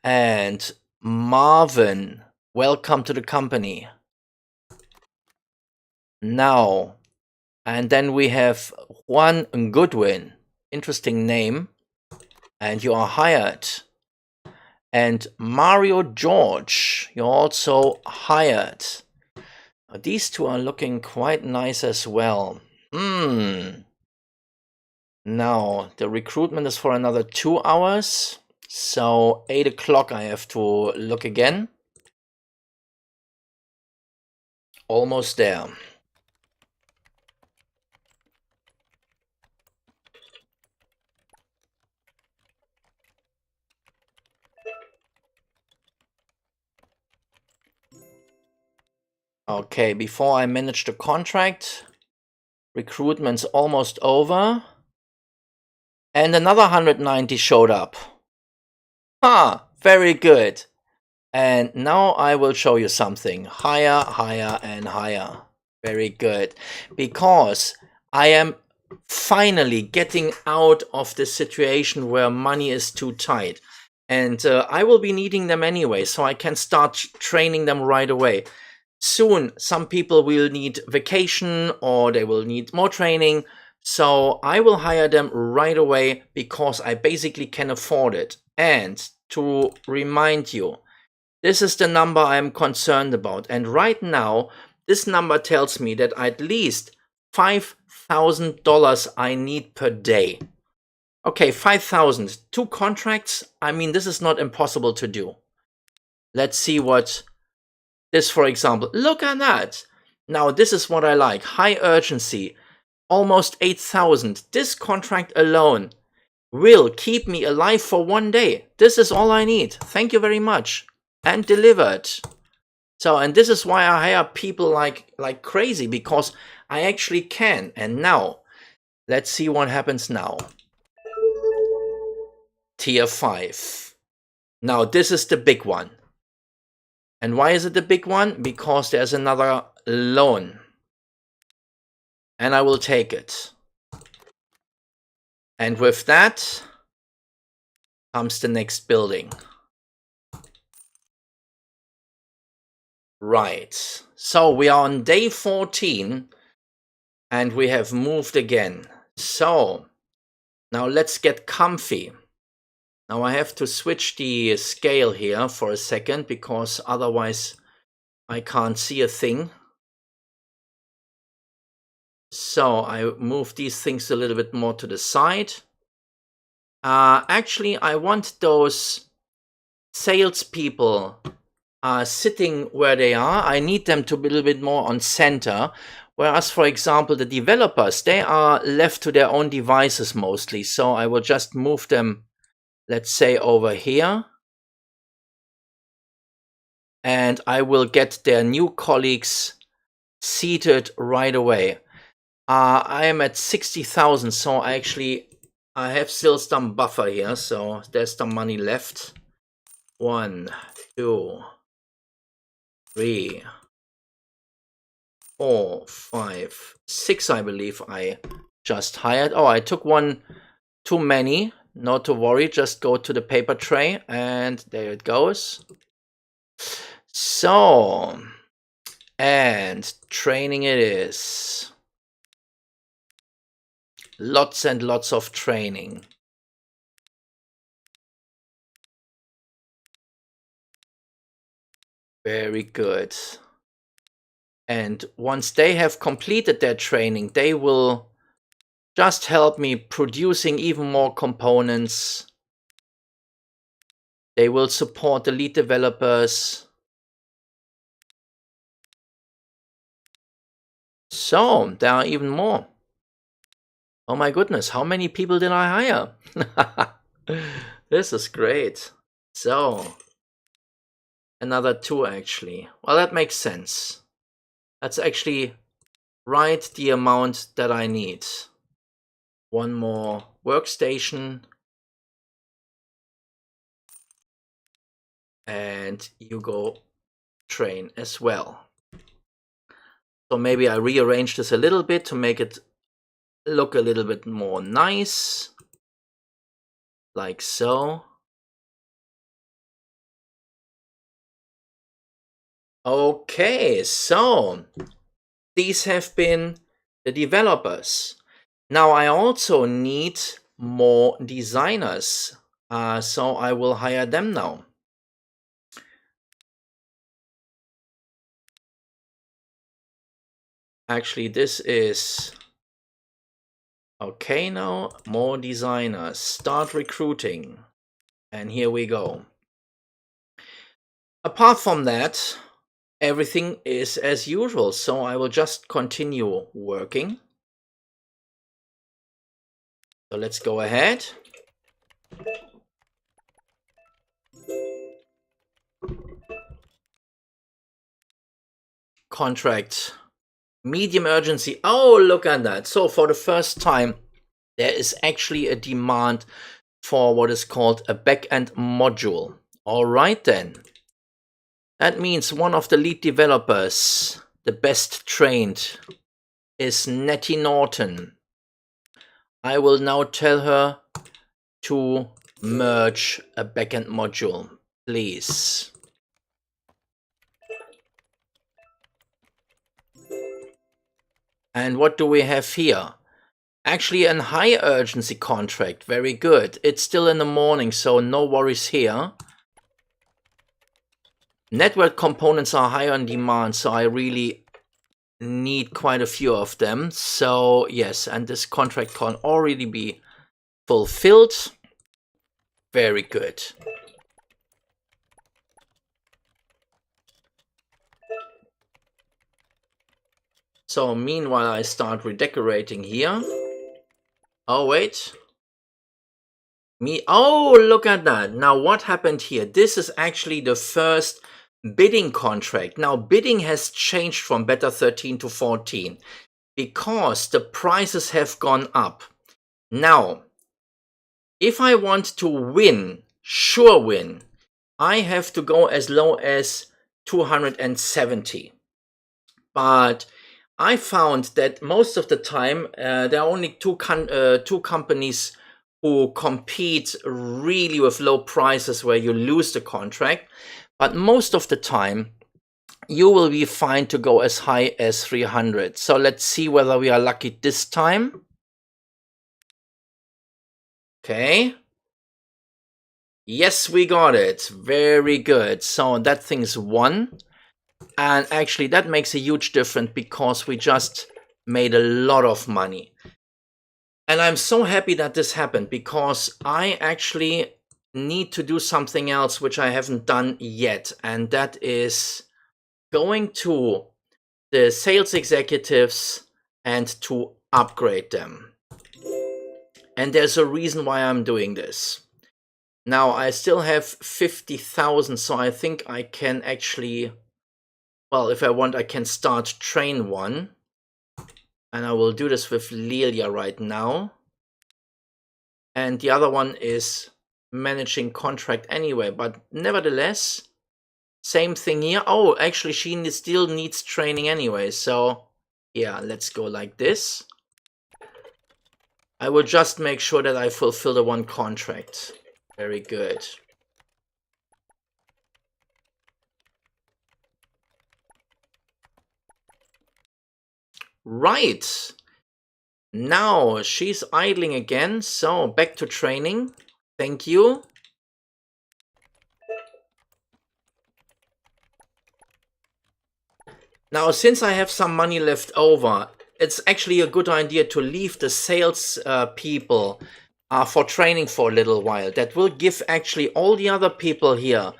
S1: And Marvin, welcome to the company. Now, and then we have Juan Goodwin. Interesting name. And you are hired. And Mario George, you're also hired. These two are looking quite nice as well. Now, the recruitment is for another 2 hours. So 8 o'clock I have to look again. Almost there. Okay, before I manage the contract, recruitment's almost over. And another 190 showed up. Very good. And now I will show you something. Higher, higher, and higher. Very good. Because I am finally getting out of the situation where money is too tight. And I will be needing them anyway, so I can start training them right away. Soon, some people will need vacation or they will need more training. So I will hire them right away because I basically can afford it. And to remind you, this is the number I'm concerned about. And right now, this number tells me that at least $5,000 I need per day. Okay, 5,000. 2 contracts? I mean, this is not impossible to do. Let's see what this, for example. Look at that. Now, this is what I like. High urgency. Almost 8,000. This contract alone will keep me alive for 1 day. This is all I need. Thank you very much. And delivered. So, and this is why I hire people like crazy, because I actually can. And now, let's see what happens now. Tier 5. Now, this is the big one. And why is it the big one? Because there's another loan. And I will take it. And with that comes the next building. Right. So we are on day 14 and we have moved again. So now let's get comfy. Now I have to switch the scale here for a second because otherwise I can't see a thing. So I move these things a little bit more to the side. Actually, I want those salespeople sitting where they are. I need them to be a little bit more on center. Whereas, for example, the developers, they are left to their own devices mostly. So I will just move them, let's say, over here. And I will get their new colleagues seated right away. I am at 60,000, so I have still some buffer here, so there's some money left. 1, 2, 3, 4, 5, 6, I believe I just hired. Oh, I took one too many. Not to worry, just go to the paper tray, and there it goes. So, and training it is. Lots and lots of training. Very good. And once they have completed their training, they will just help me producing even more components. They will support the lead developers. So there are even more. Oh my goodness, how many people did I hire? This is great. So another 2 actually. Well, that makes sense. That's actually right the amount that I need. One more workstation. And you go train as well. So maybe I rearrange this a little bit to make it look a little bit more nice. Like so. Okay, so these have been the developers. Now I also need more designers. So I will hire them now. Actually, this is okay now. More designers. Start recruiting. And here we go. Apart from that, everything is as usual. So I will just continue working. So let's go ahead. Contract. Medium urgency. Oh, look at that. So for the first time, there is actually a demand for what is called a backend module. All right then. That means one of the lead developers, the best trained, is Nettie Norton. I will now tell her to merge a backend module, please. And what do we have here? Actually, a high urgency contract. Very good. It's still in the morning, so no worries here. Network components are high on demand, so I really need quite a few of them. So yes, and this contract can already be fulfilled. Very good. So meanwhile, I start redecorating here. Oh, wait. Oh, look at that. Now what happened here? This is actually the first bidding contract. Now bidding has changed from beta 13 to 14 because the prices have gone up. Now, if I want to win, sure win, I have to go as low as 270. But I found that most of the time there are only two companies who compete really with low prices where you lose the contract. But most of the time you will be fine to go as high as 300. So let's see whether we are lucky this time. Okay. Yes, we got it. Very good. So that thing's 1. And actually, that makes a huge difference because we just made a lot of money. And I'm so happy that this happened because I actually need to do something else which I haven't done yet. And that is going to the sales executives and to upgrade them. And there's a reason why I'm doing this. Now, I still have 50,000, so I think I can actually, well, if I want, I can start train 1. And I will do this with Lilia right now. And the other one is managing contract anyway, but nevertheless, same thing here. Oh, actually, she still needs training anyway, so yeah, let's go like this. I will just make sure that I fulfill the 1 contract. Very good. Right. Now she's idling again, so back to training. Thank you. Now, since I have some money left over, it's actually a good idea to leave the sales people for training for a little while. That will give actually all the other people here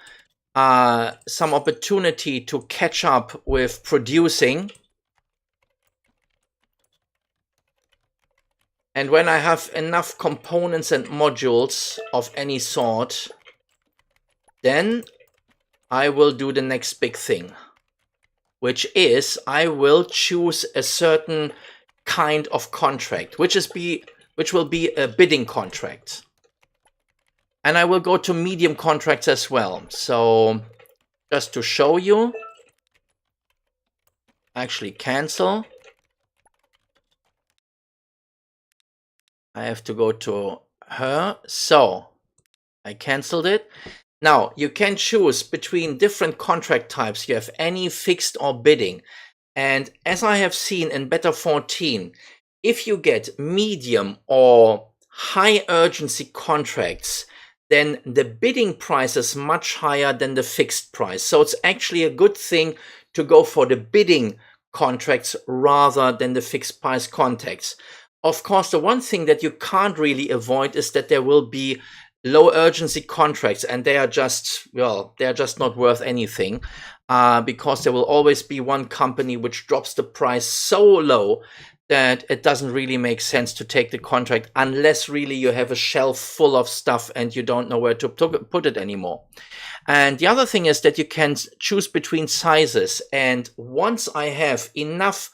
S1: some opportunity to catch up with producing. And when I have enough components and modules of any sort, then I will do the next big thing, which is I will choose a certain kind of contract, which will be a bidding contract. And I will go to medium contracts as well. So just to show you, actually cancel. I have to go to her. So I canceled it. Now you can choose between different contract types. You have any, fixed, or bidding. And as I have seen in Beta 14, if you get medium or high urgency contracts, then the bidding price is much higher than the fixed price. So it's actually a good thing to go for the bidding contracts rather than the fixed price contracts. Of course, the one thing that you can't really avoid is that there will be low urgency contracts, and they are just, well, they're just not worth anything. Because there will always be one company which drops the price so low that it doesn't really make sense to take the contract unless really you have a shelf full of stuff and you don't know where to put it anymore. And the other thing is that you can choose between sizes. And once I have enough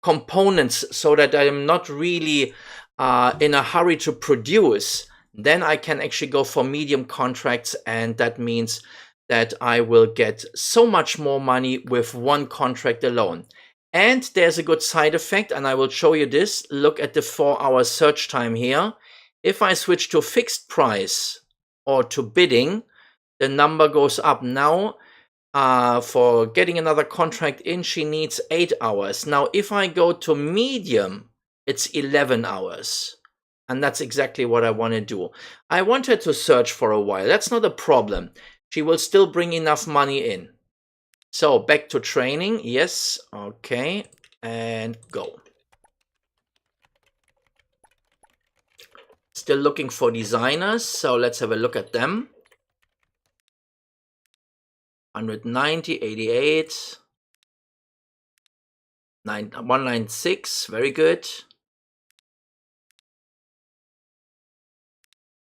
S1: components so that I am not really in a hurry to produce, then I can actually go for medium contracts, and that means that I will get so much more money with 1 contract alone. And there's a good side effect, and I will show you this. Look at the 4-hour search time here. If I switch to fixed price or to bidding, the number goes up. Now, for getting another contract in, she needs 8 hours. Now, if I go to medium, it's 11 hours. And that's exactly what I want to do. I want her to search for a while. That's not a problem. She will still bring enough money in. So back to training. Yes. Okay. And go. Still looking for designers. So let's have a look at them. 190, 88, 196. Very good.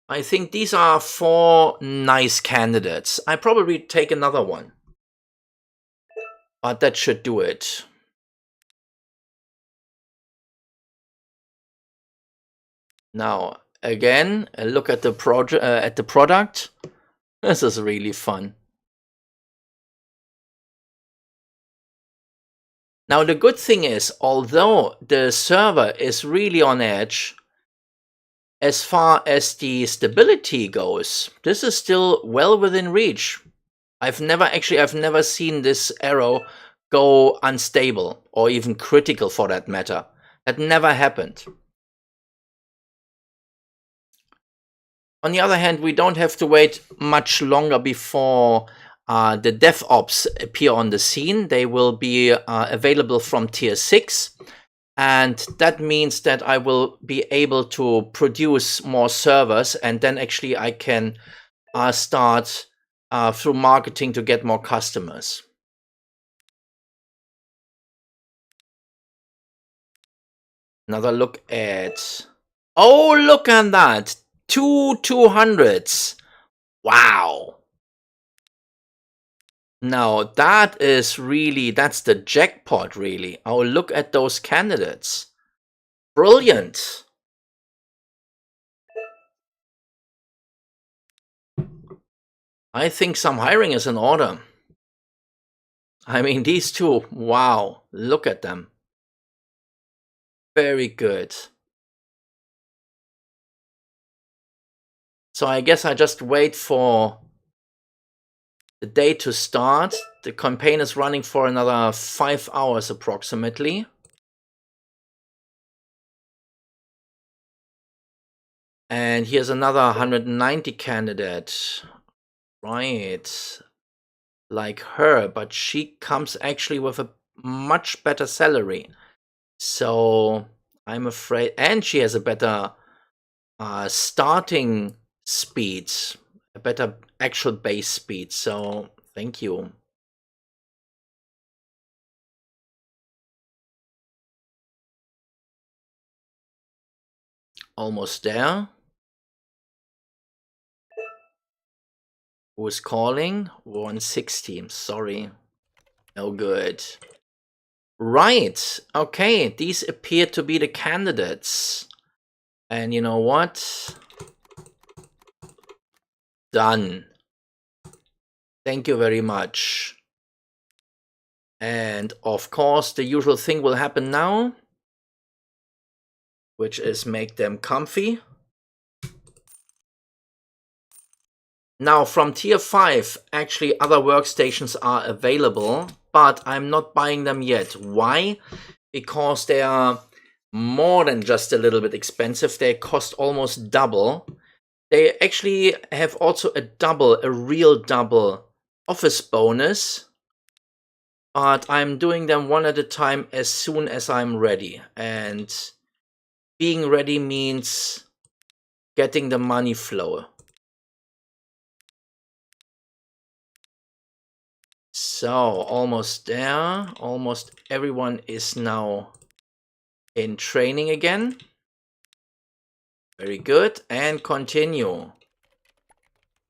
S1: I think these are 4 nice candidates. I probably take another one. But that should do it. Now, again, a look at the product. This is really fun. Now, the good thing is, although the server is really on edge, as far as the stability goes, this is still well within reach. I've never seen this arrow go unstable or even critical for that matter. That never happened. On the other hand, we don't have to wait much longer before the DevOps appear on the scene. They will be available from tier 6. And that means that I will be able to produce more servers, and then actually I can start through marketing to get more customers. Another look at... Oh, look at that! 200s. Wow. Now that is really, that's the jackpot really. Oh, look at those candidates. Brilliant. I think some hiring is in order. I mean, these two, wow, look at them. Very good. So I guess I just wait for the day to start. The campaign is running for another 5 hours approximately. And here's another 190 candidate. Right. Like her, but she comes actually with a much better salary. So I'm afraid, and she has a better starting speed, a better actual base speed. So thank you. Almost there. Who is calling? 160. Sorry. No good. Right. Okay. These appear to be the candidates. And you know what? Done. Thank you very much. And of course, the usual thing will happen now, which is make them comfy. Now from tier 5, actually other workstations are available, but I'm not buying them yet. Why? Because they are more than just a little bit expensive. They cost almost double. They actually have also a real double office bonus, but I'm doing them one at a time as soon as I'm ready. And being ready means getting the money flow. So almost there. Almost everyone is now in training again. Very good. And continue.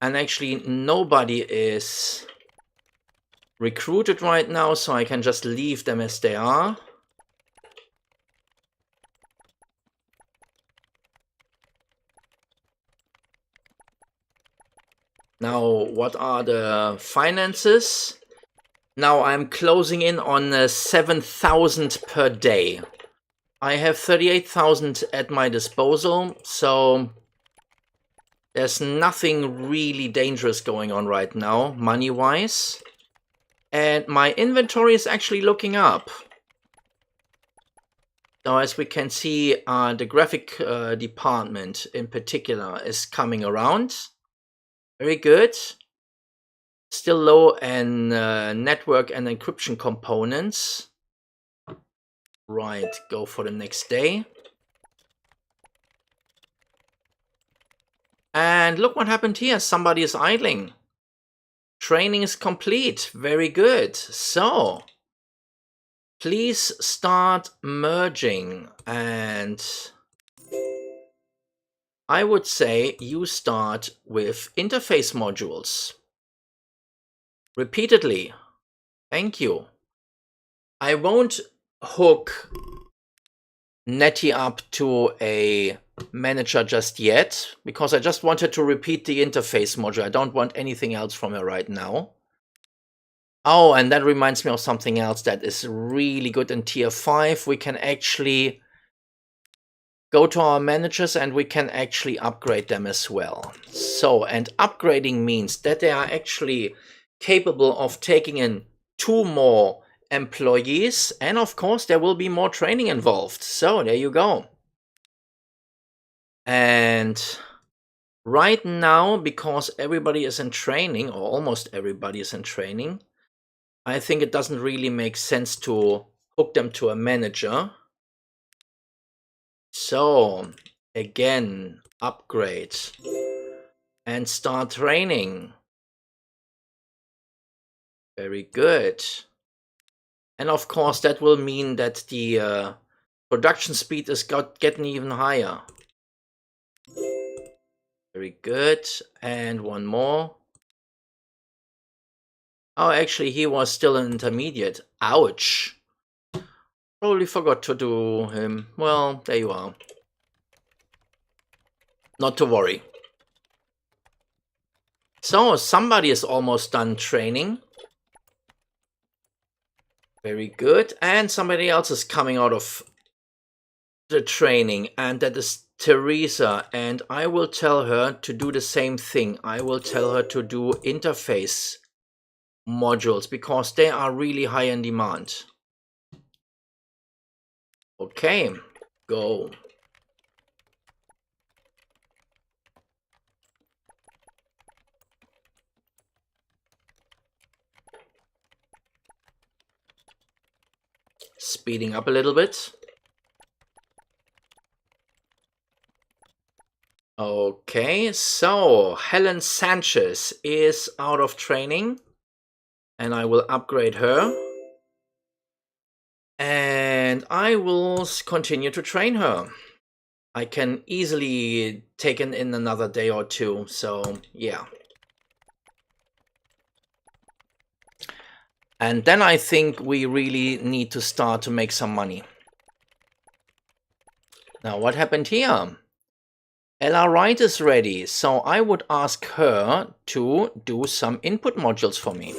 S1: And actually nobody is recruited right now, so I can just leave them as they are. Now, what are the finances? Now I'm closing in on 7,000 per day. I have 38,000 at my disposal, so there's nothing really dangerous going on right now, money-wise. And my inventory is actually looking up. Now, as we can see, the graphic department in particular is coming around. Very good. Still low in network and encryption components. Right, go for the next day. And look what happened here. Somebody is idling. Training is complete. Very good. So, please start merging. And I would say you start with interface modules. Repeatedly. Thank you. I won't hook Netty up to a manager just yet, because I just wanted to repeat the interface module. I don't want anything else from her right now. Oh, and that reminds me of something else that is really good in tier 5. We can actually go to our managers and we can actually upgrade them as well. So, and upgrading means that they are actually capable of taking in 2 more employees, and of course there will be more training involved. So there you go. And right now, because everybody is in training, or almost everybody is in training, I think it doesn't really make sense to hook them to a manager. So again, upgrade and start training. Very good. And of course that will mean that the production speed is getting even higher. Very good. And one more. Oh, actually he was still an intermediate. Ouch. Probably forgot to do him. Well, there you are. Not to worry. So somebody is almost done training. Very good. And somebody else is coming out of the training, and that is Teresa. And I will tell her to do the same thing. I will tell her to do interface modules because they are really high in demand. Okay, go. Speeding up a little bit. Okay, so Helen Sanchez is out of training, and I will upgrade her. And I will continue to train her. I can easily take in another day or two, so yeah. And then I think we really need to start to make some money. Now, what happened here? Ella Wright is ready, so I would ask her to do some input modules for me.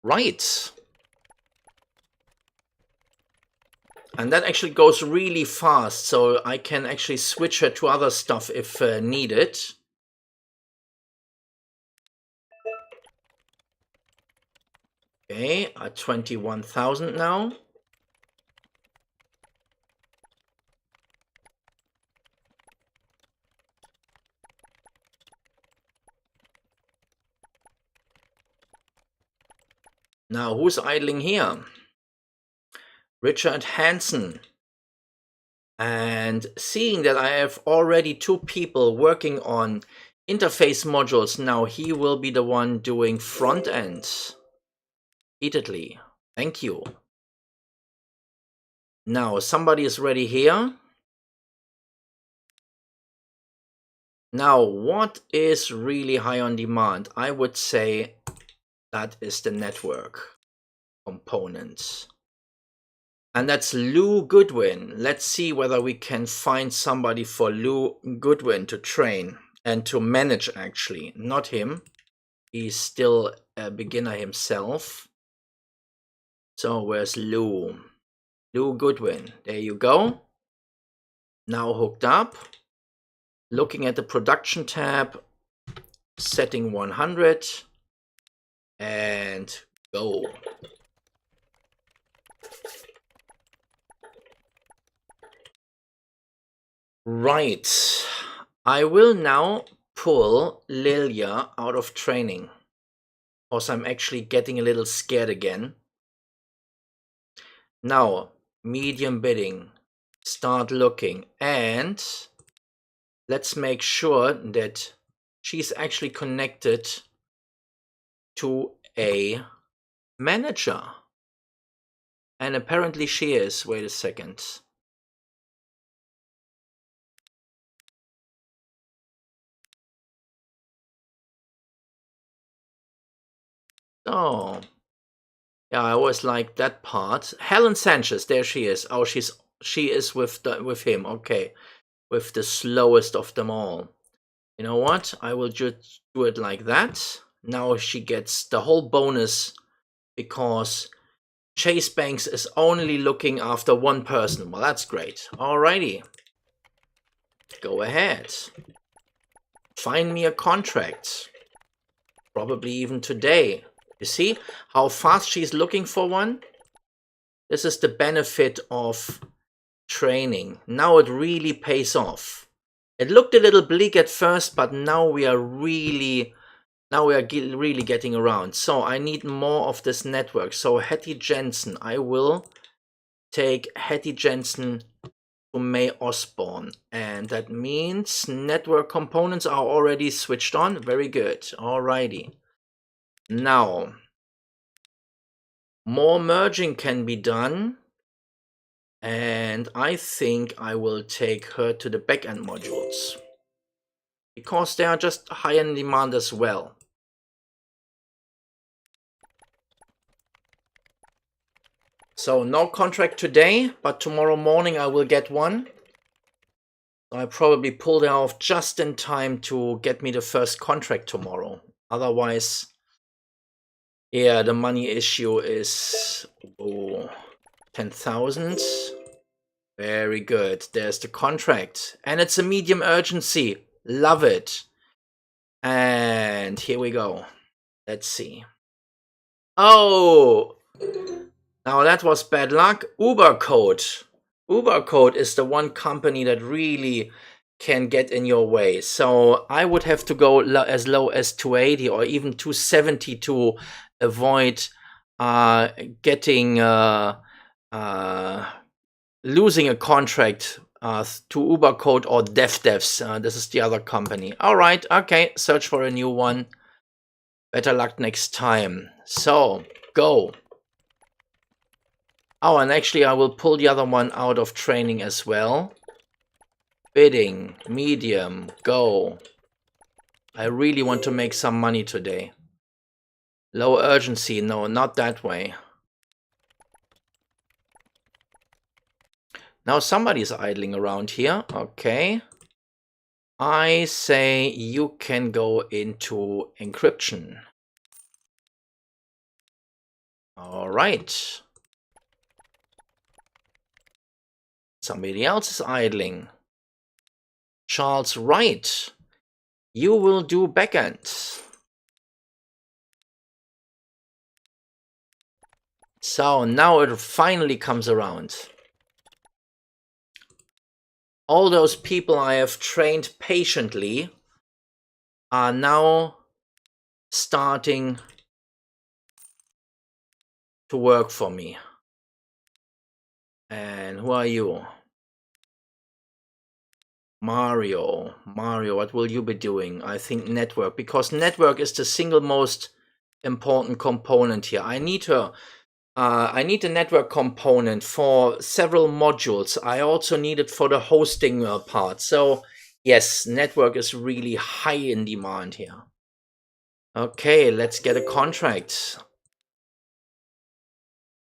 S1: Right. And that actually goes really fast, so I can actually switch her to other stuff if needed. Okay, at 21,000 now. Now, who's idling here? Richard Hansen. And seeing that I have already 2 people working on interface modules, now he will be the one doing front end. Repeatedly. Thank you. Now, somebody is ready here. Now, what is really high on demand? I would say that is the network components. And that's Lou Goodwin. Let's see whether we can find somebody for Lou Goodwin to train and to manage, actually. Not him. He's still a beginner himself. So where's Lou? Lou Goodwin. There you go. Now hooked up. Looking at the production tab. Setting 100. And go. Right. I will now pull Lilia out of training. Because I'm actually getting a little scared again. Now, medium bidding. Start looking. And let's make sure that she's actually connected to a manager. And apparently she is. Wait a second. Oh, yeah, I always like that part. Helen Sanchez, there she is. Oh, she is with him. Okay, with the slowest of them all. You know what? I will just do it like that. Now she gets the whole bonus because Chase Banks is only looking after one person. Well, that's great. Alrighty, go ahead. find me a contract. Probably even today. You see how fast she's looking for one? This is the benefit of training. Now it really pays off. It looked a little bleak at first, but now we are really getting around. So I need more of this network. So Hetty Jensen, I will take Hetty Jensen to May Osborne, and that means network components are already switched on. Very good. Alrighty. Now more merging can be done, and I think I will take her to the backend modules because they are just high in demand as well. So no contract today, but tomorrow morning I will get one. I probably pulled it off just in time to get me the first contract tomorrow. Otherwise, yeah, the money issue is 10,000. Very good. There's the contract. And it's a medium urgency. Love it. And here we go. Let's see. Oh! Now that was bad luck. Uber Code. Uber Code is the one company that really can get in your way. So I would have to go as low as 280 or even 270 to avoid getting losing a contract to Uber Code or DevDevs. This is the other company. All right, okay, search for a new one. Better luck next time. So, go. Oh, and actually I will pull the other one out of training as well. Bidding, medium, go. I really want to make some money today. Low urgency, no, not that way. Now somebody's idling around here. Okay. I say you can go into encryption. All right. Somebody else is idling. Charles Wright, you will do backend. So now it finally comes around. All those people I have trained patiently are now starting to work for me. And who are you? Mario, what will you be doing? I think network, because network is the single most important component here. I need her. I need a network component for several modules. I also need it for the hosting part. So yes, network is really high in demand here. Okay, let's get a contract.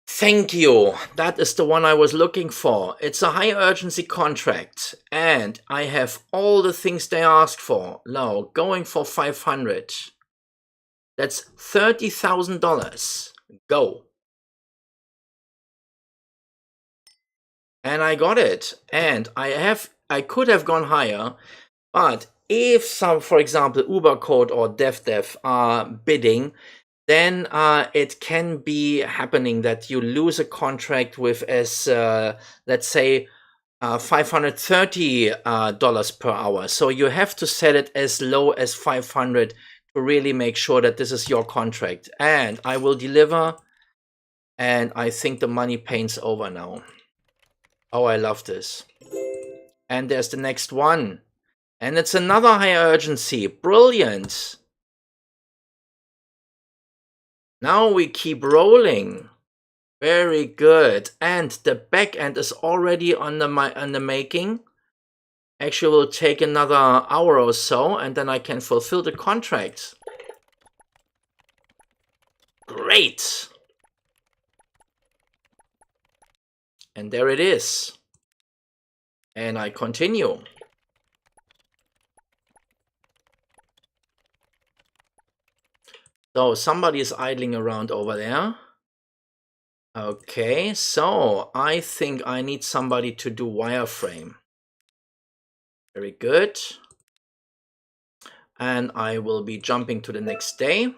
S1: Thank you. That is the one I was looking for. It's a high urgency contract and I have all the things they asked for. Now, going for 500. That's $30,000. Go. And I got it. And I could have gone higher, but if some, for example, Uber Code or DevDev are bidding, then it can be happening that you lose a contract with as, let's say, $530 per hour. So you have to set it as low as 500 to really make sure that this is your contract. And I will deliver. And I think the money pain's over now. Oh, I love this. And there's the next one. And it's another high urgency. Brilliant. Now we keep rolling. Very good. And the back end is already on the making. Actually, will take another hour or so, and then I can fulfill the contract. Great. And there it is. And I continue. So somebody is idling around over there. Okay, so I think I need somebody to do wireframe. Very good. and I will be jumping to the next day.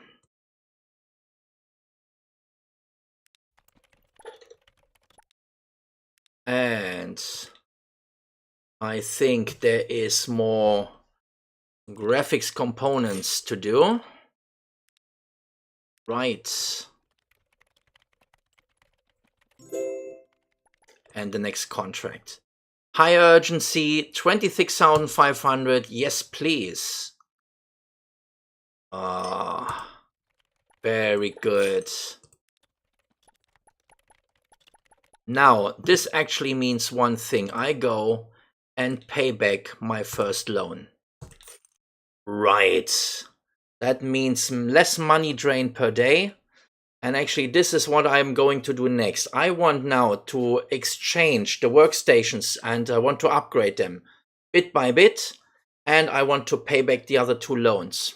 S1: And I think there is more graphics components to do. Right. And the next contract. High urgency, 26,500. Yes, please. Very good. Now, this actually means one thing. I go and pay back my first loan. Right. That means less money drained per day. And actually, this is what I'm going to do next. I want now to exchange the workstations and I want to upgrade them bit by bit. And I want to pay back the other 2 loans.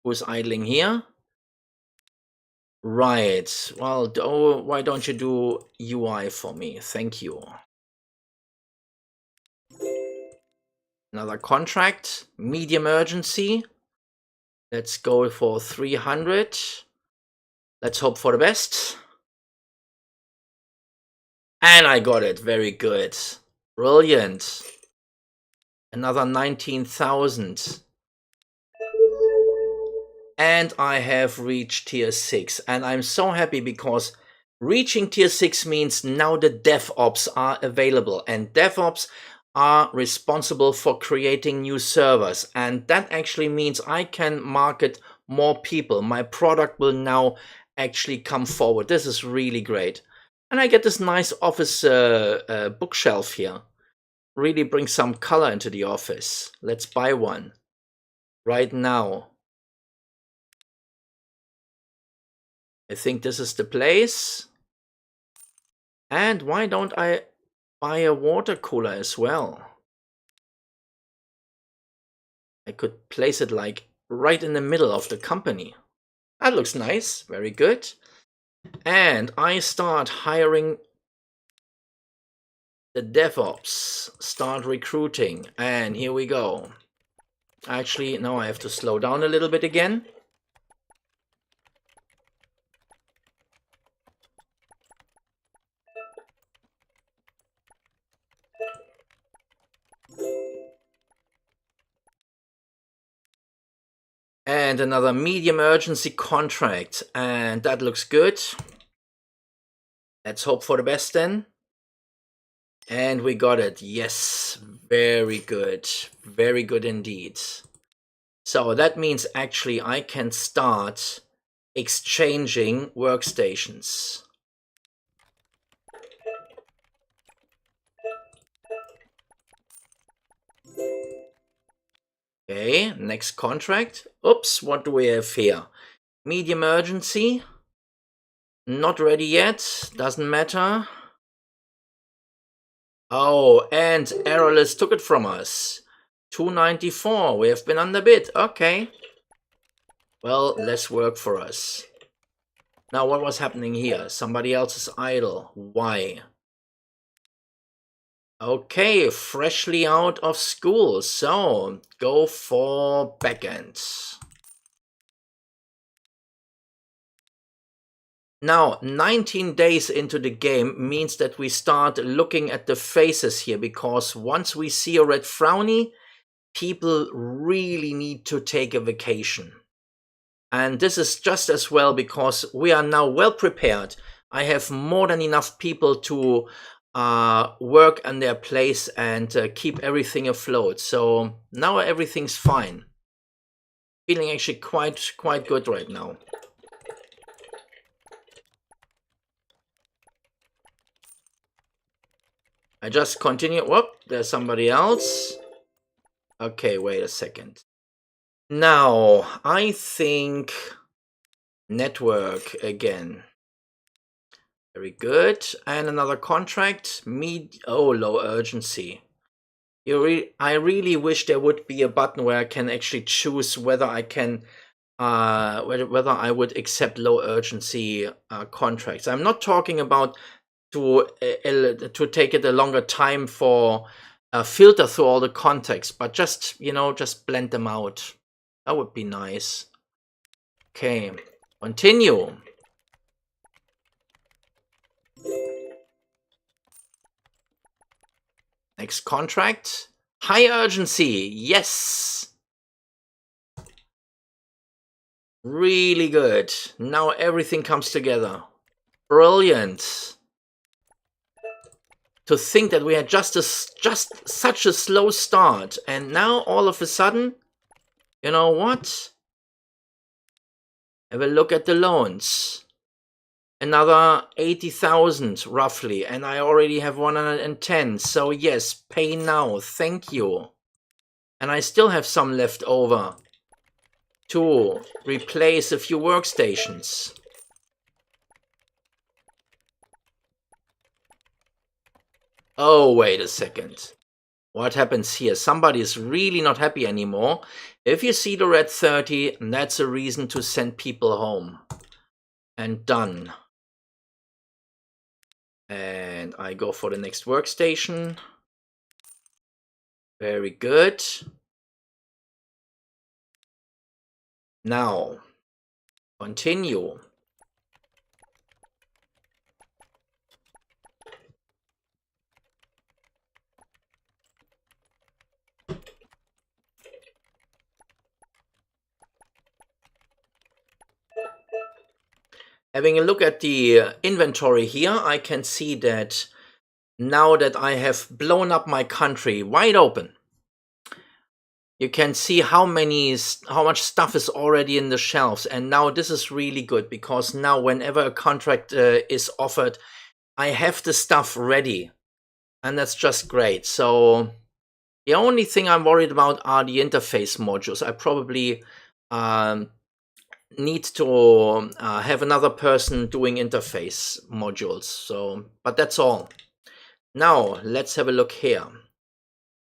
S1: Who's idling here? Right. Well, why don't you do UI for me? Thank you. Another contract. Medium urgency. Let's go for 300. Let's hope for the best. And I got it. Very good. Brilliant. Another 19,000. And I have reached tier 6. And I'm so happy because reaching tier 6 means now the DevOps are available. And DevOps are responsible for creating new servers. And that actually means I can market more people. My product will now actually come forward. This is really great. And I get this nice office bookshelf here. Really brings some color into the office. Let's buy one right now. I think this is the place. And why don't I buy a water cooler as well? I could place it like right in the middle of the company. That looks nice. Very good. And I start hiring the DevOps. Start recruiting. And here we go. Actually, now I have to slow down a little bit again. And another medium urgency contract. And that looks good. Let's hope for the best then. And we got it. Yes, very good. Very good indeed. So that means actually I can start exchanging workstations. Okay, next contract. Oops, what do we have here? Medium urgency. Not ready yet. Doesn't matter. Oh, and Errorless took it from us. 294. We have been underbid. Okay. Well, less work for us. Now, what was happening here? Somebody else is idle. Why? Okay, freshly out of school. So, go for backend. Now, 19 days into the game means that we start looking at the faces here, because once we see a red frowny, people really need to take a vacation. And this is just as well because we are now well prepared. I have more than enough people to work on their place and keep everything afloat. So now everything's fine. Feeling actually quite good right now. I just continue. Whoop, there's somebody else. Okay, wait a second. Now, I think network again. Very good. And another contract. Low urgency. I really wish there would be a button where I can actually choose whether I can whether I would accept low urgency contracts. I'm not talking about to take it a longer time for filter through all the context, but just, you know, just blend them out. That would be nice. Okay, continue. Next contract. High urgency. Yes. Really good. Now everything comes together. Brilliant. To think that we had just such a slow start, and now all of a sudden, you know what? Have a look at the loans. Another 80,000 roughly, and I already have 110. So yes, pay now. Thank you. And I still have some left over to replace a few workstations. Oh, wait a second. What happens here? Somebody is really not happy anymore. If you see the red 30, that's a reason to send people home. And done. And I go for the next workstation. Very good. Now, continue. Having a look at the inventory here, I can see that now that I have blown up my country wide open, you can see how much stuff is already in the shelves. And now this is really good, because now whenever a contract is offered, I have the stuff ready, and that's just great. So the only thing I'm worried about are the interface modules. I probably need to have another person doing interface modules. So, but that's all. Now let's have a look here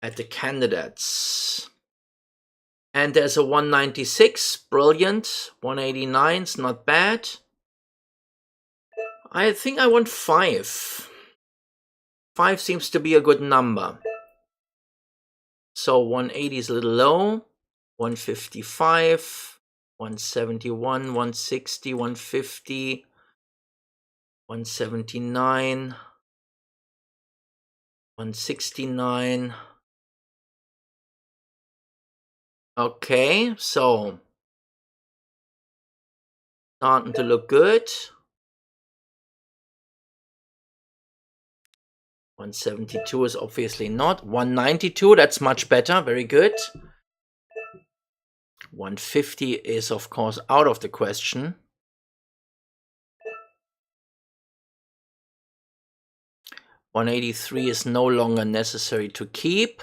S1: at the candidates. And there's a 196, brilliant. 189 is not bad. I think I want 5. 5 seems to be a good number. So 180 is a little low. 155. 171, 160, 150, 179, 169. Okay, so starting to look good. 172 is obviously not. 192, that's much better, very good. 150 is of course out of the question. 183 is no longer necessary to keep.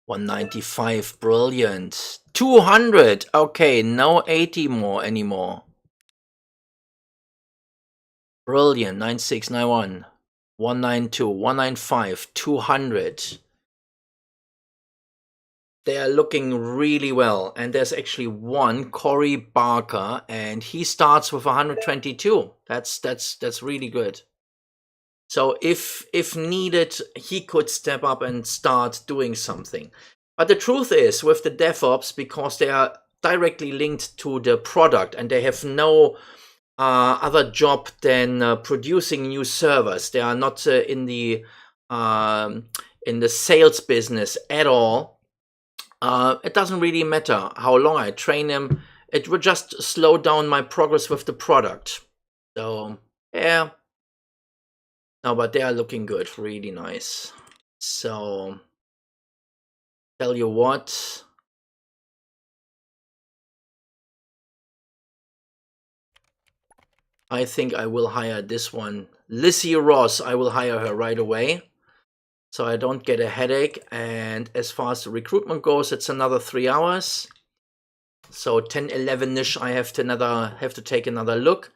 S1: 195, brilliant. 200, okay, no 80 more anymore. Brilliant, 9691, 192, 195, 200. They are looking really well. And there's actually one, Corey Barker, and he starts with 122. That's really good. So if needed, he could step up and start doing something. But the truth is, with the DevOps, because they are directly linked to the product and they have no other job than producing new servers. They are not in the sales business at all. It doesn't really matter how long I train them. It would just slow down my progress with the product. So, yeah. No, but they are looking good. Really nice. So, tell you what. I think I will hire this one. Lizzie Ross, I will hire her right away, so I don't get a headache. And as far as the recruitment goes, it's another 3 hours. So 10, 11-ish, I have to take another look.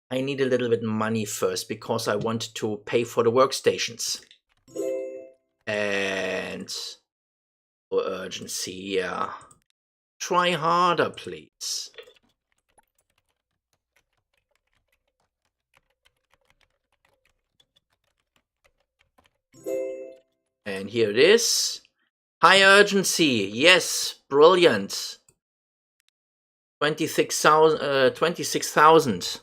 S1: I need a little bit money first because I want to pay for the workstations. And for urgency, yeah. Try harder, please. And here it is. High urgency. Yes, brilliant. 26,000.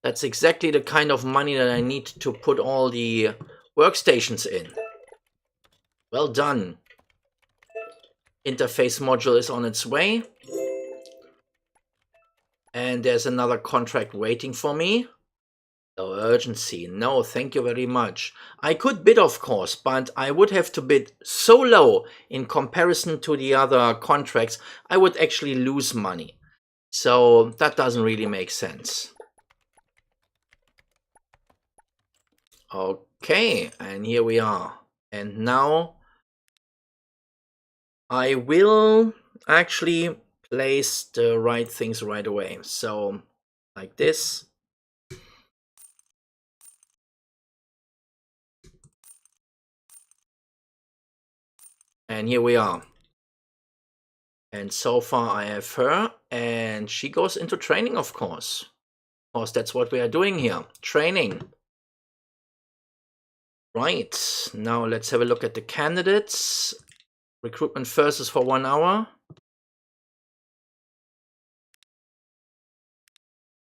S1: That's exactly the kind of money that I need to put all the workstations in. Well done. Interface module is on its way. And there's another contract waiting for me. Low urgency. No, thank you very much. I could bid, of course, but I would have to bid so low in comparison to the other contracts, I would actually lose money. So that doesn't really make sense. Okay, and here we are. And now I will actually place the right things right away. So like this. And here we are. And so far I have her, and she goes into training, of course. Of course, that's what we are doing here. Training. Right, now let's have a look at the candidates. Recruitment first is for 1 hour.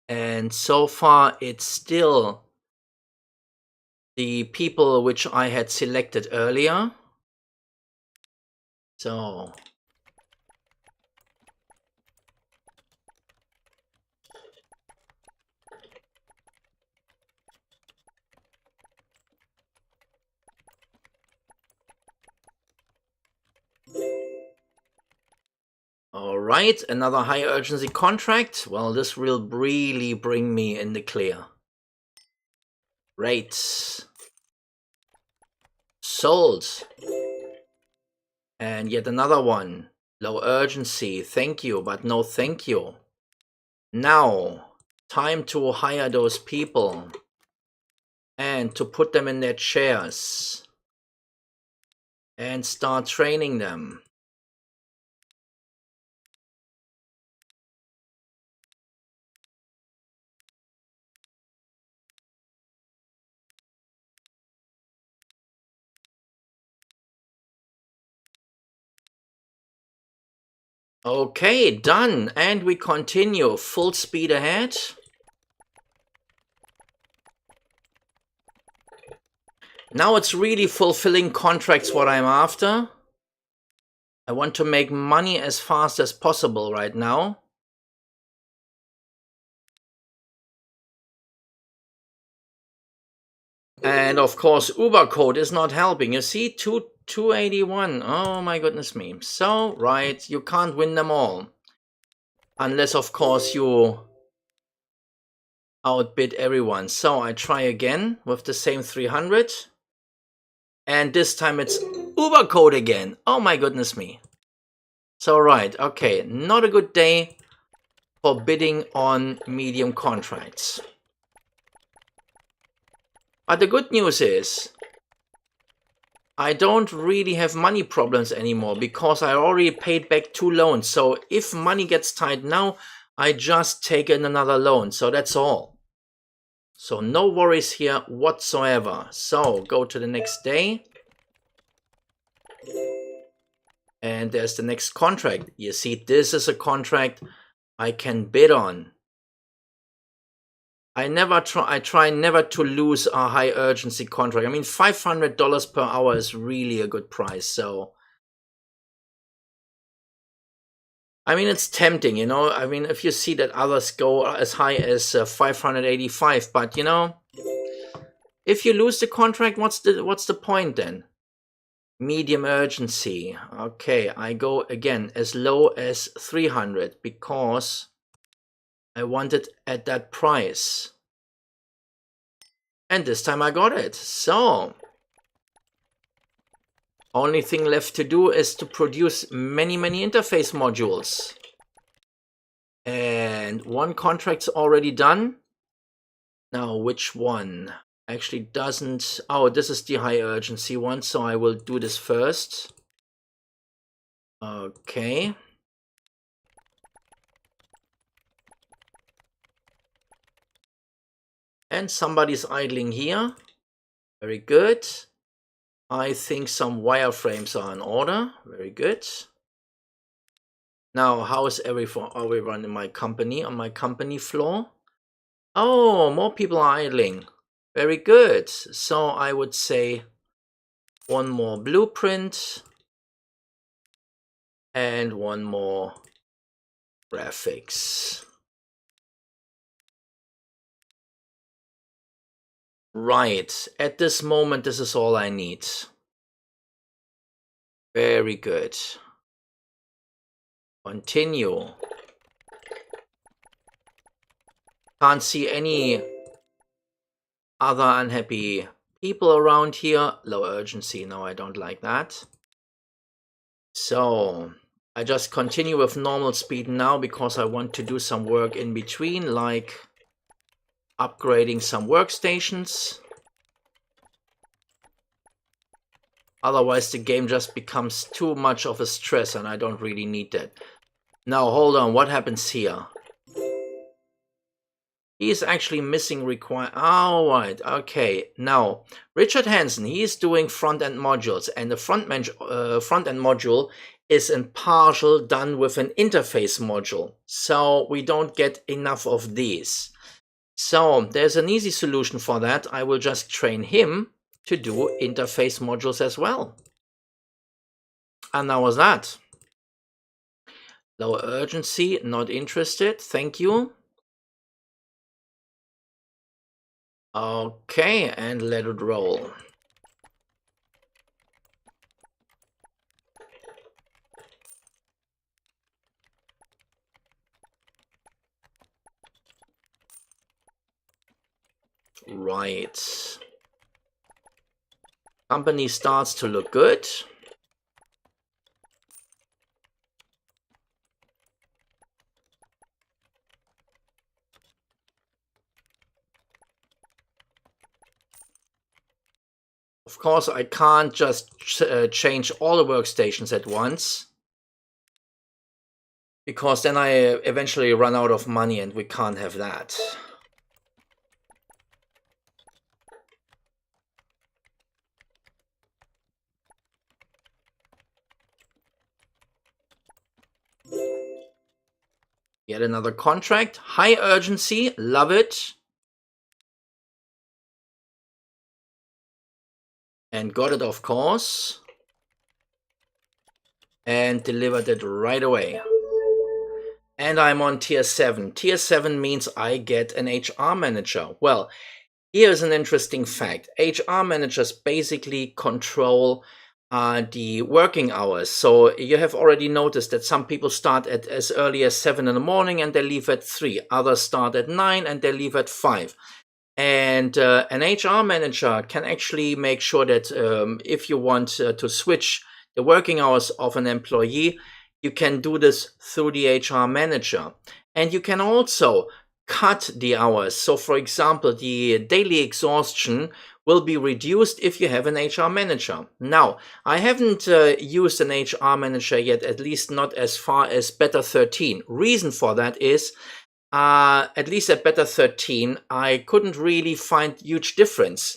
S1: And so far it's still the people which I had selected earlier. So all right, another high urgency contract. Well, this will really bring me in the clear. Rates. Sold. And yet another one. Low urgency. Thank you, but no thank you. Now, time to hire those people. And to put them in their chairs. And start training them. Okay, done. And we continue. Full speed ahead. Now it's really fulfilling contracts what I'm after. I want to make money as fast as possible right now. And of course, Uber code is not helping. You see, 281. Oh my goodness me. So, right, you can't win them all. Unless, of course, you outbid everyone. So I try again with the same 300. And this time it's Uber code again. Oh my goodness me. So, right, okay, not a good day for bidding on medium contracts. But the good news is, I don't really have money problems anymore because I already paid back 2 loans. So if money gets tight now, I just take in another loan. So that's all. So no worries here whatsoever. So go to the next day. And there's the next contract. You see, this is a contract I can bid on. I try never to lose a high urgency contract. I mean, $500 per hour is really a good price. So, I mean, it's tempting, you know. I mean, if you see that others go as high as 585, but you know, if you lose the contract, what's the point then? Medium urgency. Okay, I go again as low as 300 because I want it at that price. And this time I got it. So, only thing left to do is to produce many interface modules. And one contract's already done. Now, which one? Actually doesn't... Oh, this is the high urgency one, so I will do this first. Okay. And somebody's idling here. Very good. I think some wireframes are in order. Very good. Now, how is everyone in my company, on my company floor? Oh, more people are idling. Very good. So I would say one more blueprint and one more graphics. Right. At this moment, this is all I need. Very good. Continue. Can't see any other unhappy people around here. Low urgency. No, I don't like that. So I just continue with normal speed now because I want to do some work in between, like upgrading some workstations. Otherwise the game just becomes too much of a stress and I don't really need that. Now hold on, what happens here? He's actually missing oh, right, okay. Now, Richard Hansen, he is doing front-end modules, and the front-end module is in partial done with an interface module. So we don't get enough of these. So there's an easy solution for that. I will just train him to do interface modules as well. And that was that. Low urgency, not interested. Thank you. Okay, and let it roll. Right. Company starts to look good. Of course, I can't just change all the workstations at once, because then I eventually run out of money and we can't have that. Yet another contract. High urgency, love it. And got it, of course. And delivered it right away. And I'm on tier 7. Tier 7 means I get an HR manager. Well, here's an interesting fact. HR managers basically control the working hours. So you have already noticed that some people start at as early as 7 in the morning and they leave at 3. Others start at 9 and they leave at 5. And an HR manager can actually make sure that if you want to switch the working hours of an employee, you can do this through the HR manager. And you can also cut the hours. So for example, the daily exhaustion will be reduced if you have an HR manager. Now, I haven't used an HR manager yet, at least not as far as beta 13. Reason for that is, at least at beta 13, I couldn't really find huge difference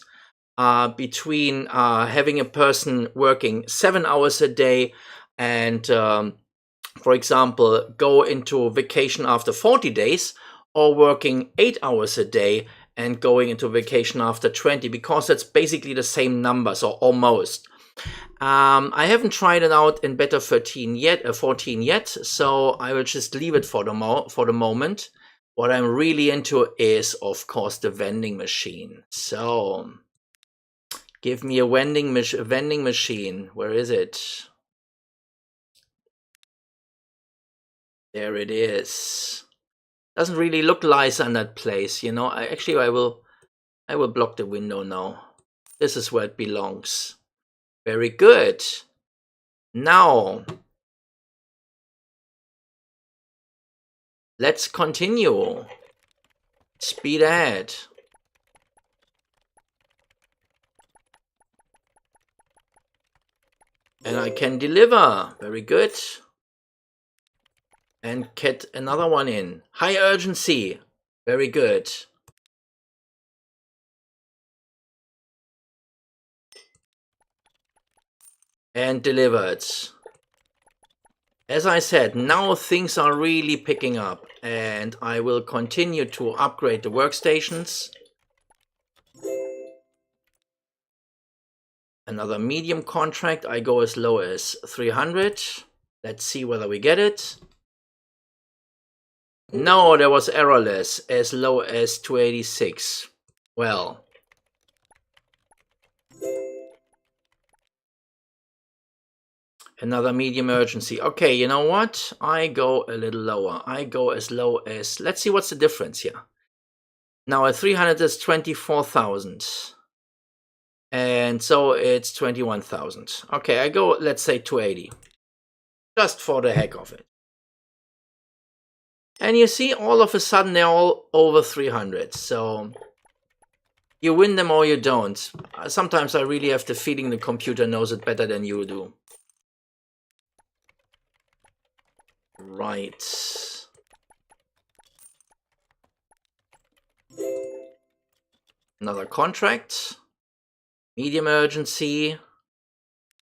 S1: between having a person working 7 hours a day and, for example, go into vacation after 40 days, or working 8 hours a day and going into vacation after 20, because that's basically the same numbers, or almost. I haven't tried it out in beta 14 yet, so I will just leave it for the moment. What I'm really into is, of course, the vending machine. So, give me a vending machine. Where is it? There it is. Doesn't really look nice on that place, you know. I will block the window now. This is where it belongs. Very good. Now, let's continue. Speed ahead. And I can deliver. Very good. And get another one in. High urgency. Very good. and delivered. As I said, now things are really picking up, and I will continue to upgrade the workstations. Another medium contract, I go as low as 300. Let's see whether we get it. No, there was errorless, as low as 286. Well. Another medium urgency. Okay, you know what? I go a little lower. I go as low as, let's see what's the difference here. Now at 300 is 24,000. And so it's 21,000. Okay, I go, let's say 280. Just for the heck of it. And you see, all of a sudden they're all over 300. So you win them or you don't. Sometimes I really have the feeling the computer knows it better than you do. Right. Another contract. Medium urgency.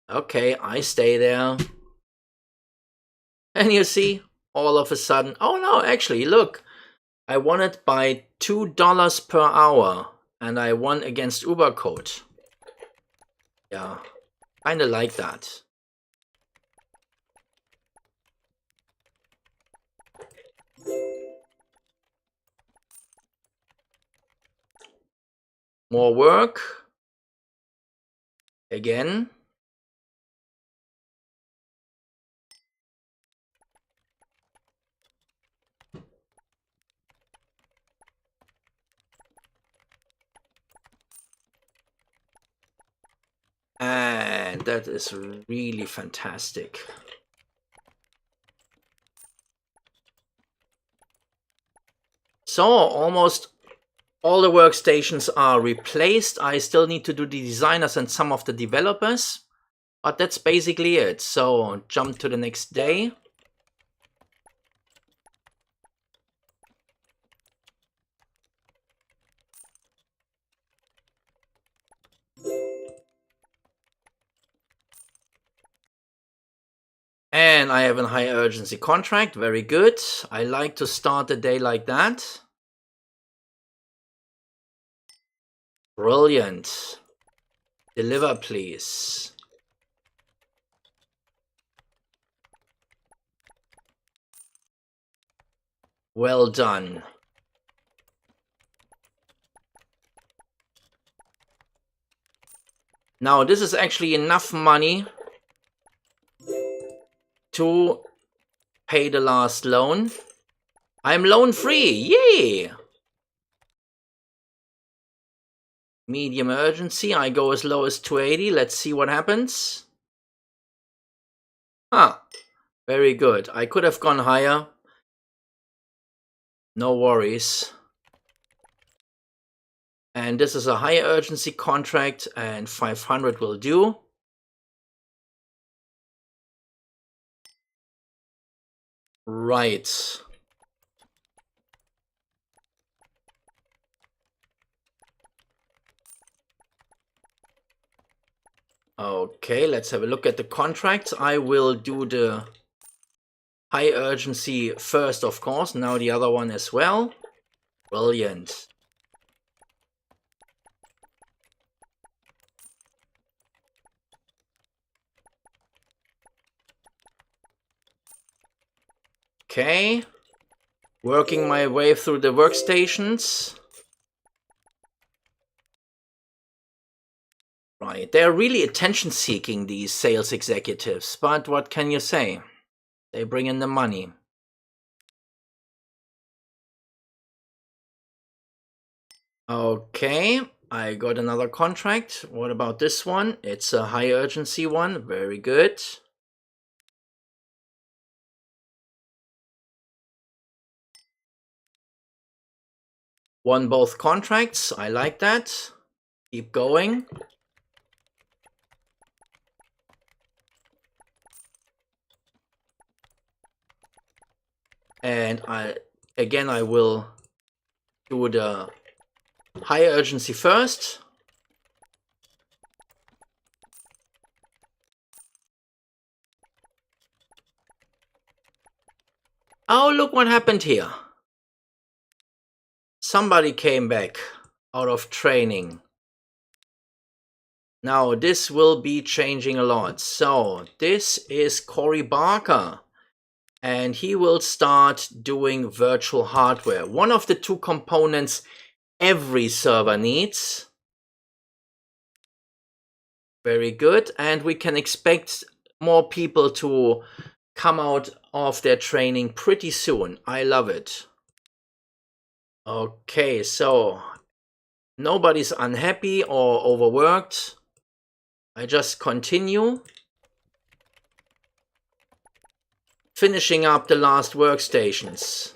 S1: Okay, I stay there. And you see, all of a sudden, oh no, actually, look. I won it by $2 per hour. And I won against Ubercode. Yeah, kinda like that. More work. Again. And that is really fantastic. So almost all the workstations are replaced. I still need to do the designers and some of the developers. But that's basically it. So jump to the next day. And I have a high urgency contract. Very good. I like to start the day like that. Brilliant. Deliver, please. Well done. Now, this is actually enough money to pay the last loan. I'm loan free. Yay! Medium urgency. I go as low as 280. Let's see what happens. Huh. Very good. I could have gone higher. No worries. And this is a high urgency contract, and 500 will do. Right. Okay, let's have a look at the contracts. I will do the high urgency first, of course. Now the other one as well. Brilliant. Okay. Working my way through the workstations. Right, they're really attention-seeking, these sales executives, but what can you say? They bring in the money. Okay, I got another contract. What about this one? It's a high urgency one. Very good. Won both contracts. I like that. Keep going. And I will do the high urgency first. look what happened here. Somebody came back out of training. Now this will be changing a lot. So this is Corey Barker, and he will start doing virtual hardware. One of the two components every server needs. Very good. And we can expect more people to come out of their training pretty soon. I love it. Okay, so nobody's unhappy or overworked. I just continue. Finishing up the last workstations.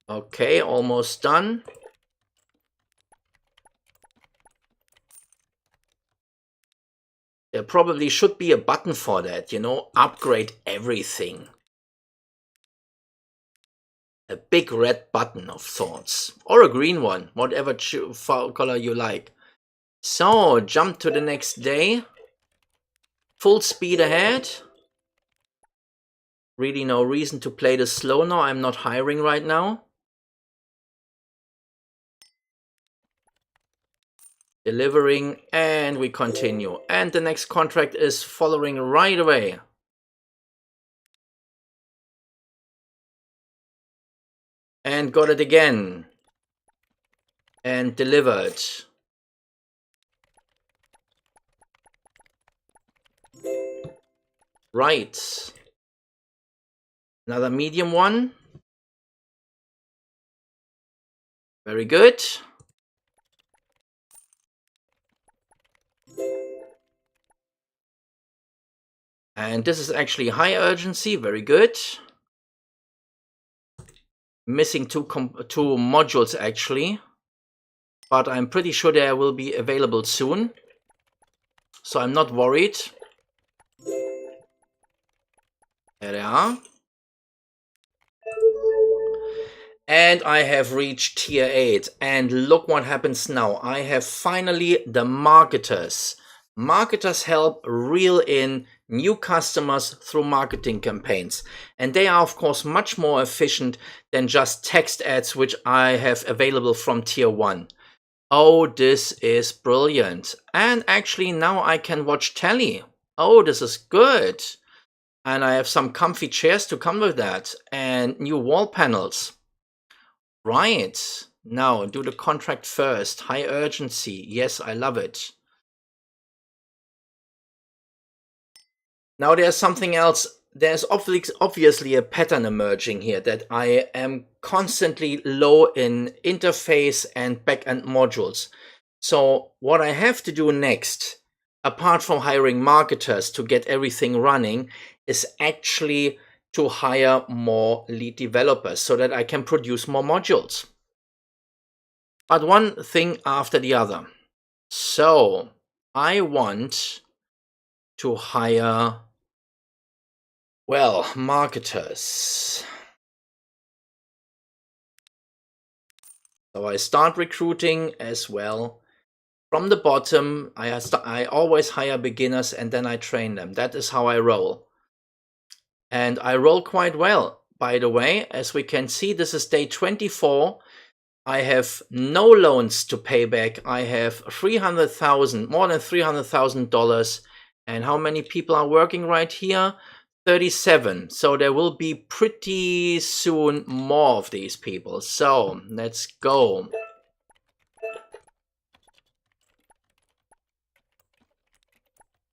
S1: Okay, almost done. There probably should be a button for that, you know, upgrade everything. A big red button of sorts, or a green one, whatever color you like. So, jump to the next day. Full speed ahead. Really no reason to play this slow now. I'm not hiring right now. Delivering, and we continue. And the next contract is following right away. And got it again. And delivered. Right. Another medium one. Very good. And this is actually high urgency. Very good. Missing two modules actually. But I'm pretty sure they will be available soon. So I'm not worried. There they are. And I have reached tier 8. And look what happens now. I have finally the marketers. Marketers help reel in new customers through marketing campaigns. And they are, of course, much more efficient than just text ads, which I have available from tier 1. Oh, this is brilliant. And actually now I can watch telly. Oh, this is good. And I have some comfy chairs to come with that. And new wall panels. Right. Now do the contract first. High urgency. Yes, I love it. Now there's something else. There's obviously a pattern emerging here that I am constantly low in interface and backend modules. So what I have to do next, apart from hiring marketers to get everything running, is actually to hire more lead developers so that I can produce more modules. But one thing after the other. So I want to hire, well, marketers. So I start recruiting as well. From the bottom, I always hire beginners and then I train them. That is how I roll. And I roll quite well. By the way, as we can see, this is day 24. I have no loans to pay back. I have $300,000, more than $300,000. And how many people are working right here? 37. So there will be pretty soon more of these people. So let's go.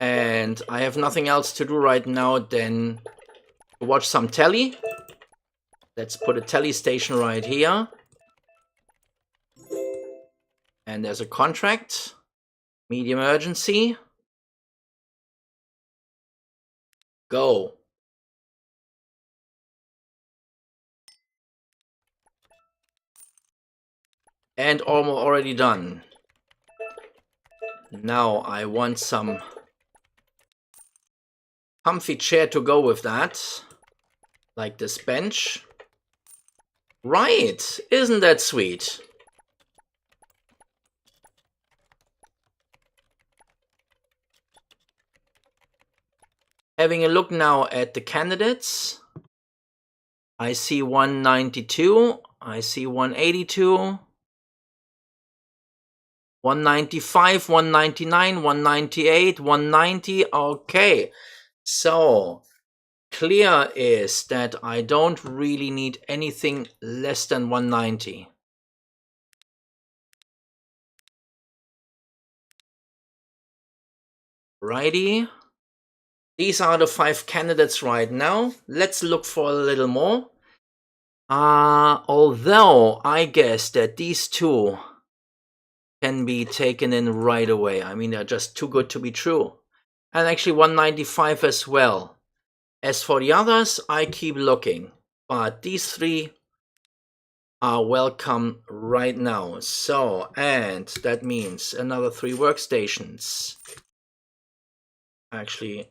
S1: And I have nothing else to do right now than watch some telly. Let's put a telly station right here. And there's a contract. Medium urgency. Go. And already done. Now I want some comfy chair to go with that. Like this bench. Right, isn't that sweet? Having a look now at the candidates. I see 192, I see 182, 195, 199, 198, 190. Okay, so clear is that I don't really need anything less than 190. Righty. These are the 5 candidates right now. Let's look for a little more. Although I guess that these 2 can be taken in right away. I mean, they're just too good to be true. And actually 195 as well. As for the others, I keep looking. But these 3 are welcome right now. So, and that means another 3 workstations. Actually,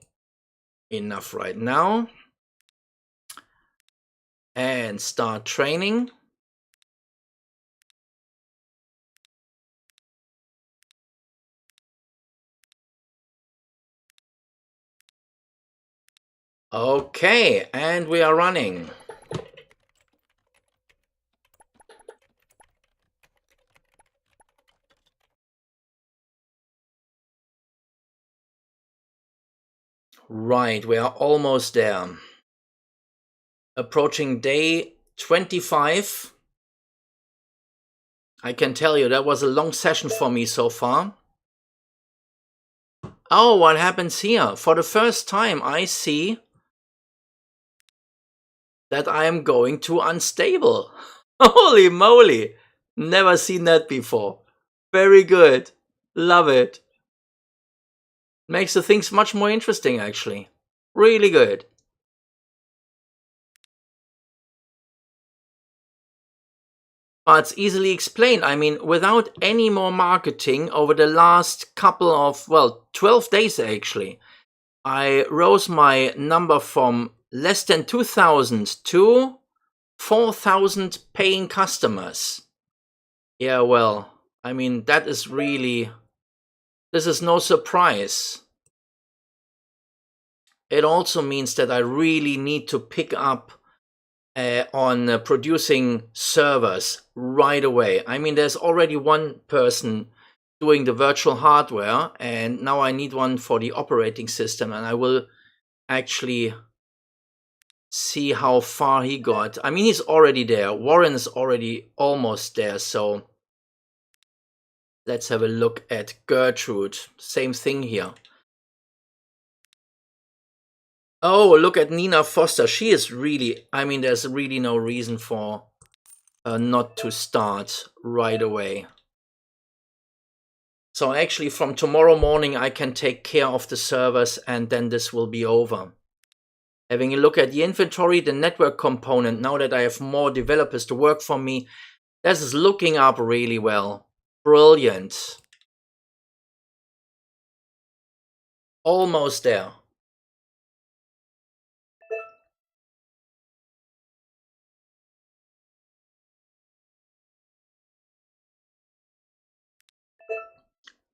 S1: enough right now. And start training. Okay, and we are running. Right, we are almost there. Approaching day 25. I can tell you that was a long session for me so far. Oh, what happens here? For the first time, I see that I am going to unstable. Holy moly! Never seen that before. Very good. Love it. Makes the things much more interesting, actually. Really good. But it's easily explained. I mean, without any more marketing over the last couple of, well, 12 days actually, I rose my number from less than 2,000 to 4,000 paying customers. Yeah, well, I mean, that is really, this is no surprise. It also means that I really need to pick up on producing servers right away. I mean, there's already one person doing the virtual hardware, and now I need one for the operating system, and I will actually see how far he got. I mean, he's already there. Warren is already almost there, so let's have a look at Gertrude. Same thing here. Oh, look at Nina Foster. She is really, I mean, there's really no reason for not to start right away. So actually from tomorrow morning, I can take care of the servers and then this will be over. Having a look at the inventory, the network component, now that I have more developers to work for me, this is looking up really well. Brilliant. Almost there.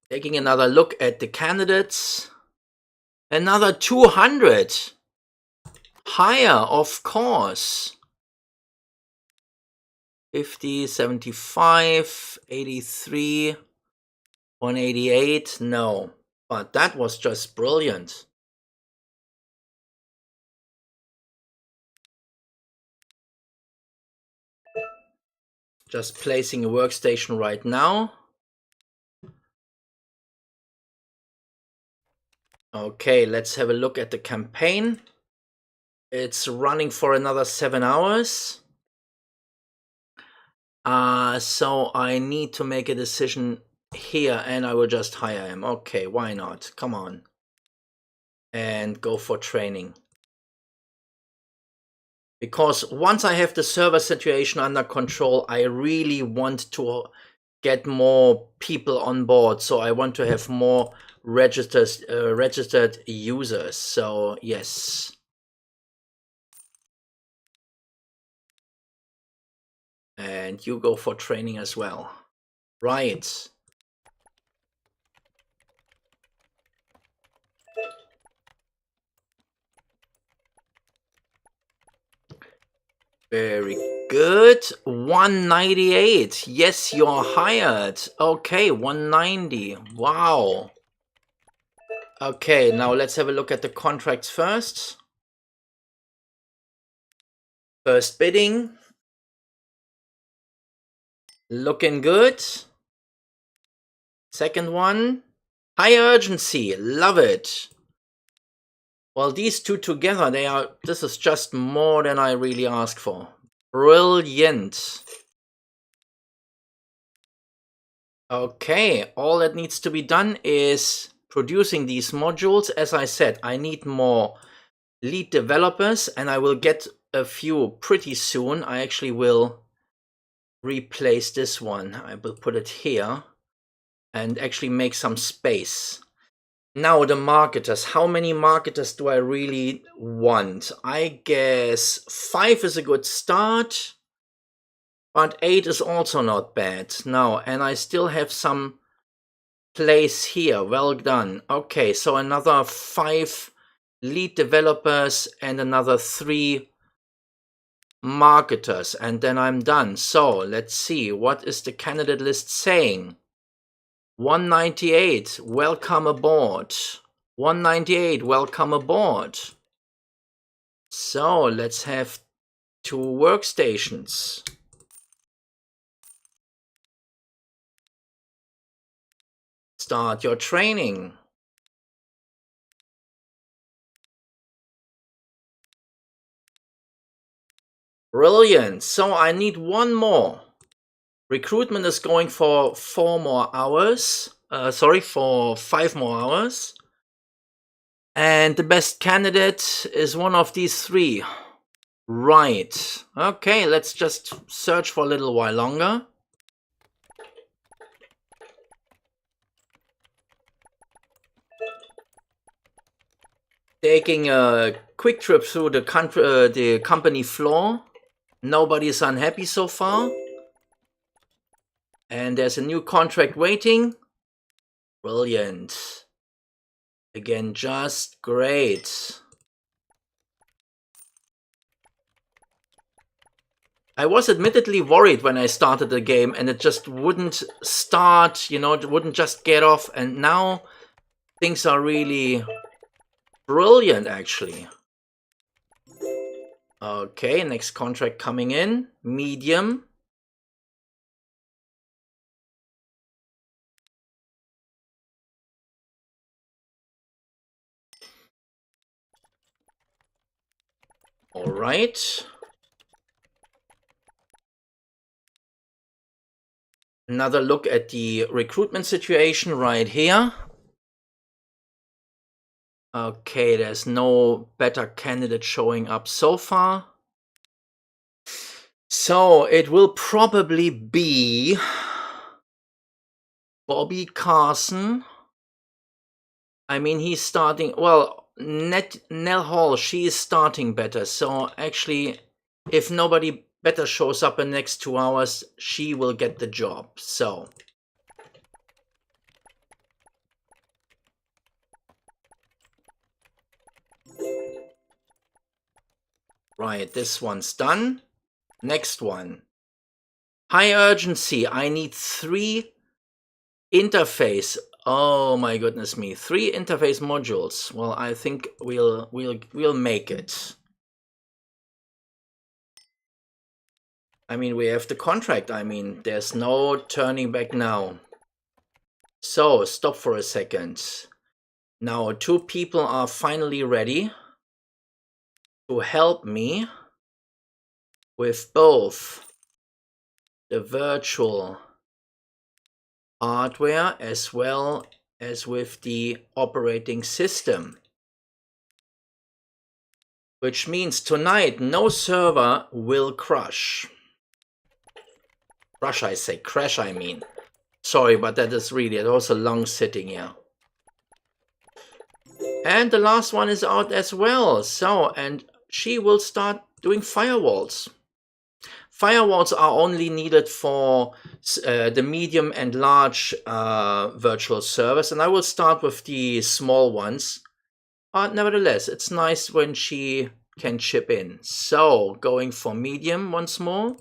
S1: Taking another look at the candidates. Another 200. Higher, of course. 50, 75, 83, 188. No, but that was just brilliant. Just placing a workstation right now. Okay, let's have a look at the campaign. It's running for another 7 hours. So I need to make a decision here and I will just hire him. Okay, why not? Come on. And go for training. Because once I have the server situation under control, I really want to get more people on board. So I want to have more registered users. So yes. And you go for training as well. Right. Very good. 198. Yes, you're hired. Okay, 190. Wow. Okay, now let's have a look at the contracts first. First bidding. Looking good. Second one. High urgency. Love it. Well, these two together, this is just more than I really asked for. Brilliant. Okay, all that needs to be done is producing these modules. As I said, I need more lead developers, and I will get a few pretty soon. I actually will replace this one. I will put it here and actually make some space. Now the marketers. How many marketers do I really want? I guess 5 is a good start. But 8 is also not bad. Now, and I still have some place here. Well done. Okay, so another 5 lead developers and another 3 marketers, and then I'm done. So let's see, what is the candidate list saying? 198, welcome aboard. 198, welcome aboard. So let's have 2 workstations. Start your training. Brilliant. So I need 1 more. Recruitment is going for 4 more hours. For 5 more hours. And the best candidate is one of these 3. Right. Okay, let's just search for a little while longer. Taking a quick trip through the company floor. Nobody's unhappy so far. And there's a new contract waiting. Brilliant. Again, just great. I was admittedly worried when I started the game and it just wouldn't start, it wouldn't just get off. And now things are really brilliant, actually. Okay, next contract coming in. Medium. All right. Another look at the recruitment situation right here. Okay, there's no better candidate showing up so far. So it will probably be Bobby Carson. I mean, he's starting, well, Nell Hall, she is starting better. So actually, if nobody better shows up in the next 2 hours, she will get the job. So right, this one's done. Next one. High urgency. I need 3 interface. Oh my goodness me. 3 interface modules. Well, I think we'll make it. I mean, we have the contract. I mean, there's no turning back now. So, stop for a second. Now, 2 people are finally ready to help me with both the virtual hardware as well as with the operating system. Which means tonight no server will crash. Crash, I say. Crash, I mean. Sorry, but that is really, it was a long sitting here. And the last one is out as well. So, and she will start doing firewalls. Firewalls are only needed for the medium and large virtual servers, and I will start with the small ones. But nevertheless, it's nice when she can chip in. So, going for medium once more.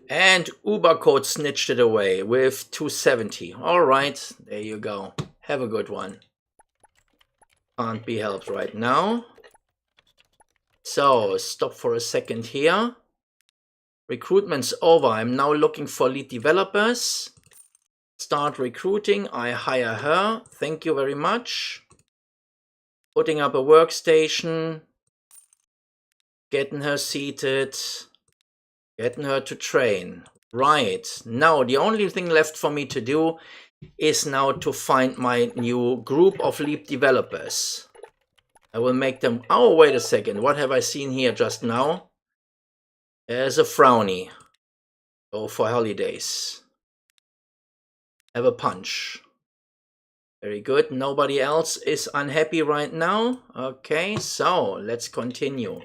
S1: And Ubercode snitched it away with 270. Alright, there you go. Have a good one. Can't be helped right now. So, stop for a second here. Recruitment's over. I'm now looking for lead developers. Start recruiting. I hire her. Thank you very much. Putting up a workstation. Getting her seated. Getting her to train. Right. Now, the only thing left for me to do is now to find my new group of lead developers. I will make them... Oh, wait a second. What have I seen here just now? There's a frowny. Go for holidays. Have a punch. Very good. Nobody else is unhappy right now. Okay, so let's continue.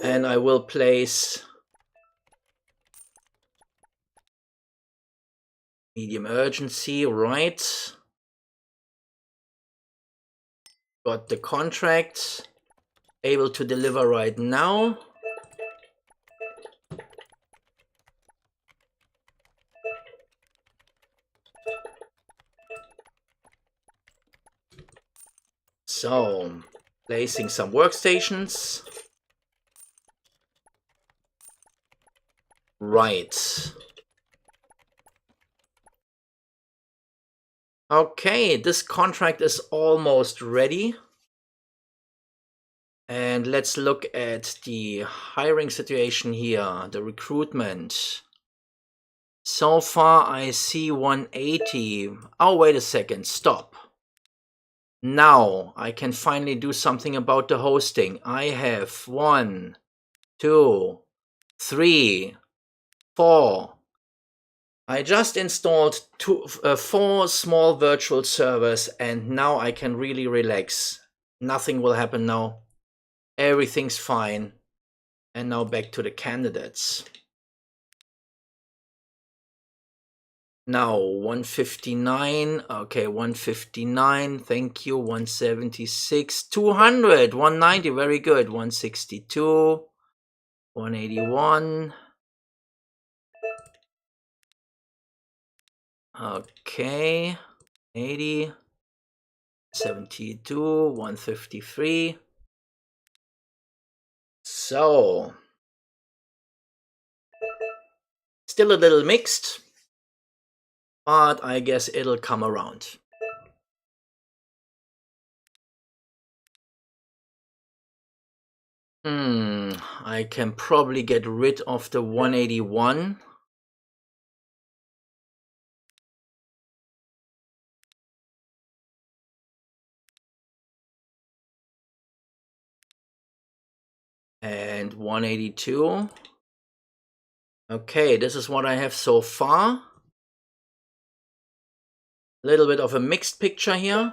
S1: And I will place medium urgency, right? Got the contract. Able to deliver right now. So, placing some workstations. Right. Okay, this contract is almost ready. And let's look at the hiring situation here, the recruitment. So far I see 180. Oh, wait a second, stop. Now I can finally do something about the hosting. I have 1, 2, 3, 4. I just installed 4 small virtual servers and now I can really relax. Nothing will happen now. Everything's fine. And now back to the candidates. Now 159. Okay, 159. Thank you. 176. 200. 190. Very good. 162. 181. Okay. 80. 72. 153. So, still a little mixed, but I guess it'll come around. I can probably get rid of the 181. And 182. Okay, this is what I have so far. A little bit of a mixed picture here.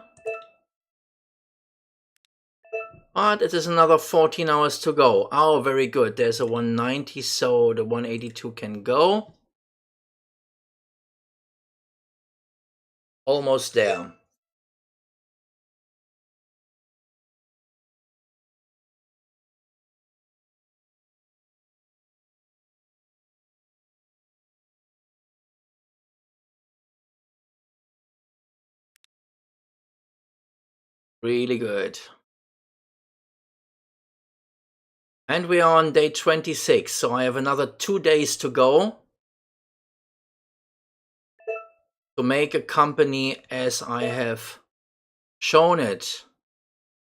S1: But it is another 14 hours to go. Oh, very good. There's a 190, so the 182 can go. Almost there. Really good. And we are on day 26, so I have another 2 days to go to make a company as I have shown it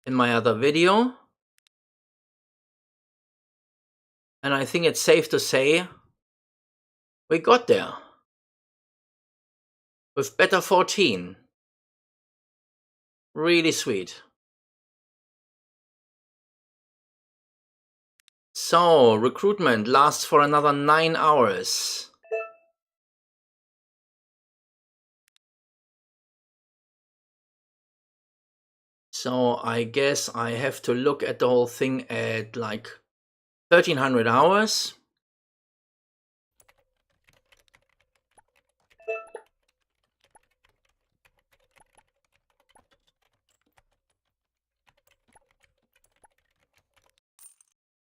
S1: in my other video. And I think it's safe to say we got there with Beta 14. Really sweet. So, recruitment lasts for another 9 hours. So I guess I have to look at the whole thing at like 1300 hours.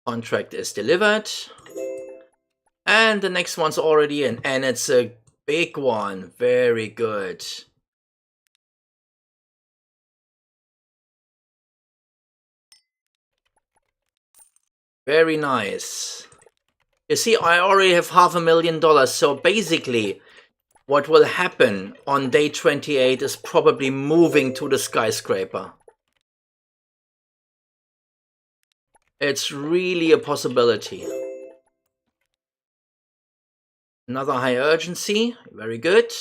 S1: Contract is delivered. And the next one's already in, and it's a big one. Very good. Very nice. You see, I already have $500,000, so basically what will happen on day 28 is probably moving to the skyscraper. It's really a possibility. Another high urgency. Very good.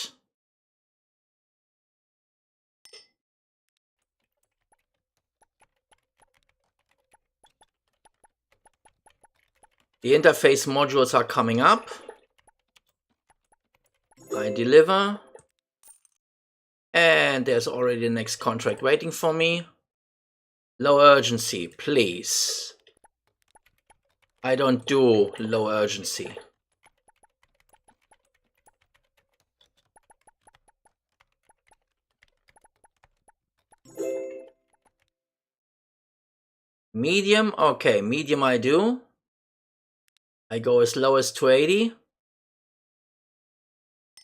S1: The interface modules are coming up. I deliver. And there's already the next contract waiting for me. Low urgency, please. I don't do low urgency. Medium, okay, medium I do. I go as low as 280.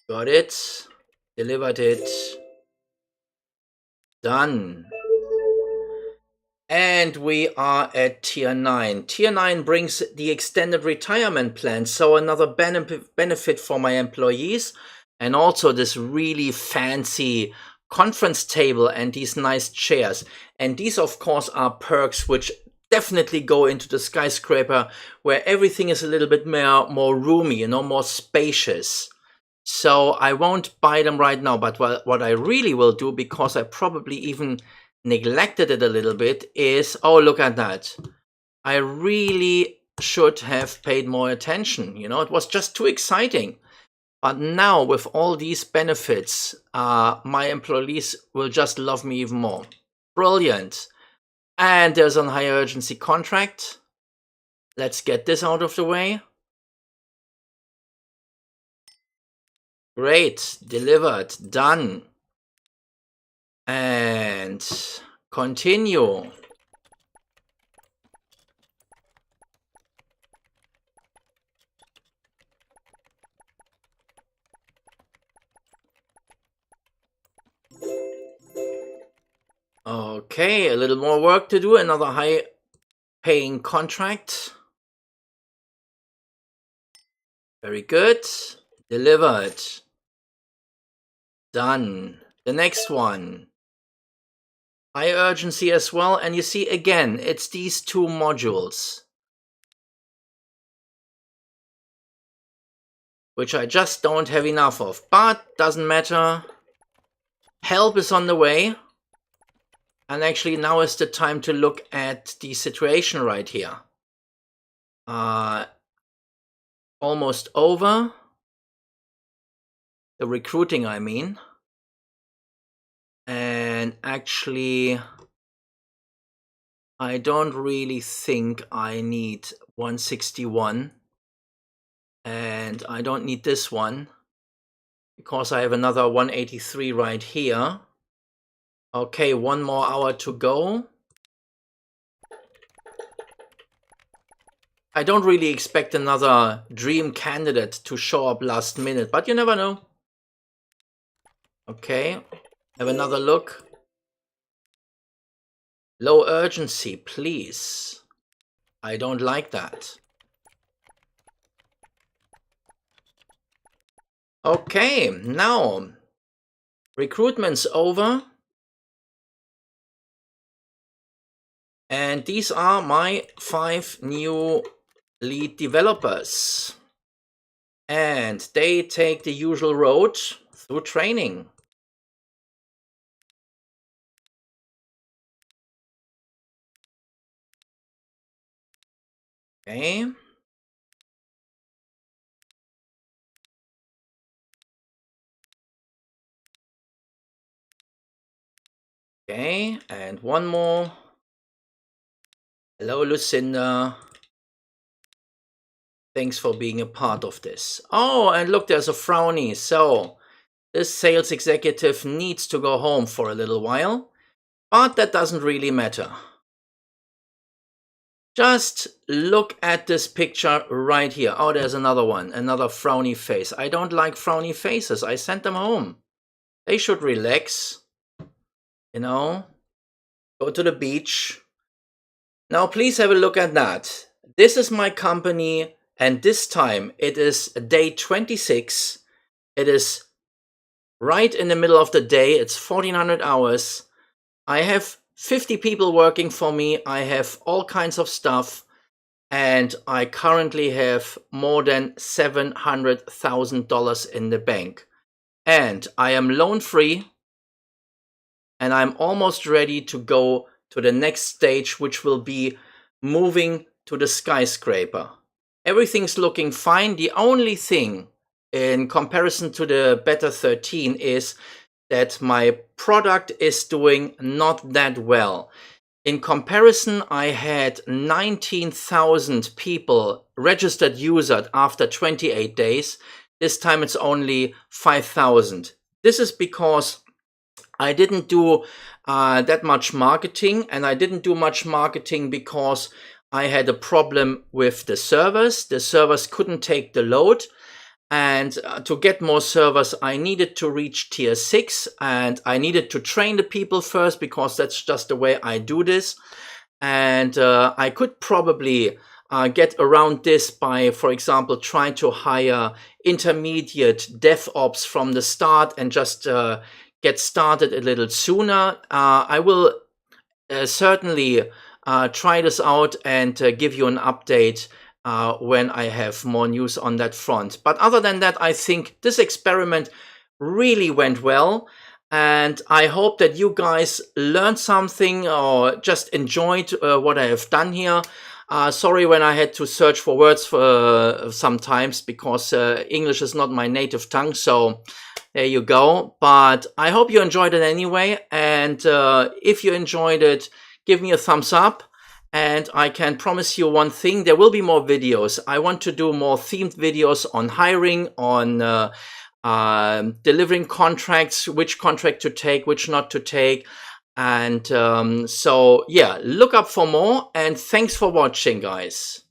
S1: Got it. Delivered it. Done. And we are at tier 9. Tier 9 brings the extended retirement plan, so another benefit for my employees, and also this really fancy conference table and these nice chairs. And these, of course, are perks which definitely go into the skyscraper, where everything is a little bit more roomy, you know, more spacious. So I won't buy them right now, but what I really will do, because I probably even neglected it a little bit, is, oh, look at that. I really should have paid more attention. You know, it was just too exciting. But now with all these benefits, my employees will just love me even more. Brilliant. And there's a high urgency contract. Let's get this out of the way. Great, delivered, done. And continue. Okay, a little more work to do. Another high paying contract. Very good. Delivered. Done. The next one. High urgency as well. And you see, again, it's these two modules, which I just don't have enough of. But doesn't matter. Help is on the way. And actually now is the time to look at the situation right here. Almost over. The recruiting, I mean. And actually, I don't really think I need 161. And I don't need this one, because I have another 183 right here. Okay, one more hour to go. I don't really expect another dream candidate to show up last minute, but you never know. Okay, have another look. Low urgency, please. I don't like that. Okay, now recruitment's over. And these are my 5 new lead developers. And they take the usual road through training. Okay. Okay, and one more. Hello, Lucinda. Thanks for being a part of this. Oh, and look, there's a frowny. So this sales executive needs to go home for a little while, but that doesn't really matter. Just look at this picture right here. Oh, there's another one, another frowny face. I don't like frowny faces. I sent them home. They should relax, you know, go to the beach. Now, please have a look at that. This is my company, and this time it is day 26. It is right in the middle of the day. It's 1400 hours. I have 50 people working for me. I have all kinds of stuff. And I currently have more than $700,000 in the bank. And I am loan free. And I'm almost ready to go to the next stage, which will be moving to the skyscraper. Everything's looking fine. The only thing in comparison to the Beta 13 is that my product is doing not that well. In comparison, I had 19,000 people registered users after 28 days. This time it's only 5,000. This is because I didn't do that much marketing, and I didn't do much marketing because I had a problem with the servers. The servers couldn't take the load. And to get more servers, I needed to reach tier 6, and I needed to train the people first because that's just the way I do this. And I could probably get around this by, for example, trying to hire intermediate DevOps from the start and just get started a little sooner. I will certainly try this out and give you an update when I have more news on that front. But other than that, I think this experiment really went well. And I hope that you guys learned something or just enjoyed what I have done here. Sorry when I had to search for words for sometimes because English is not my native tongue. So there you go. But I hope you enjoyed it anyway. And if you enjoyed it, give me a thumbs up. And I can promise you one thing, there will be more videos. I want to do more themed videos on hiring, on delivering contracts, which contract to take, which not to take. And so, yeah, look up for more. And thanks for watching, guys.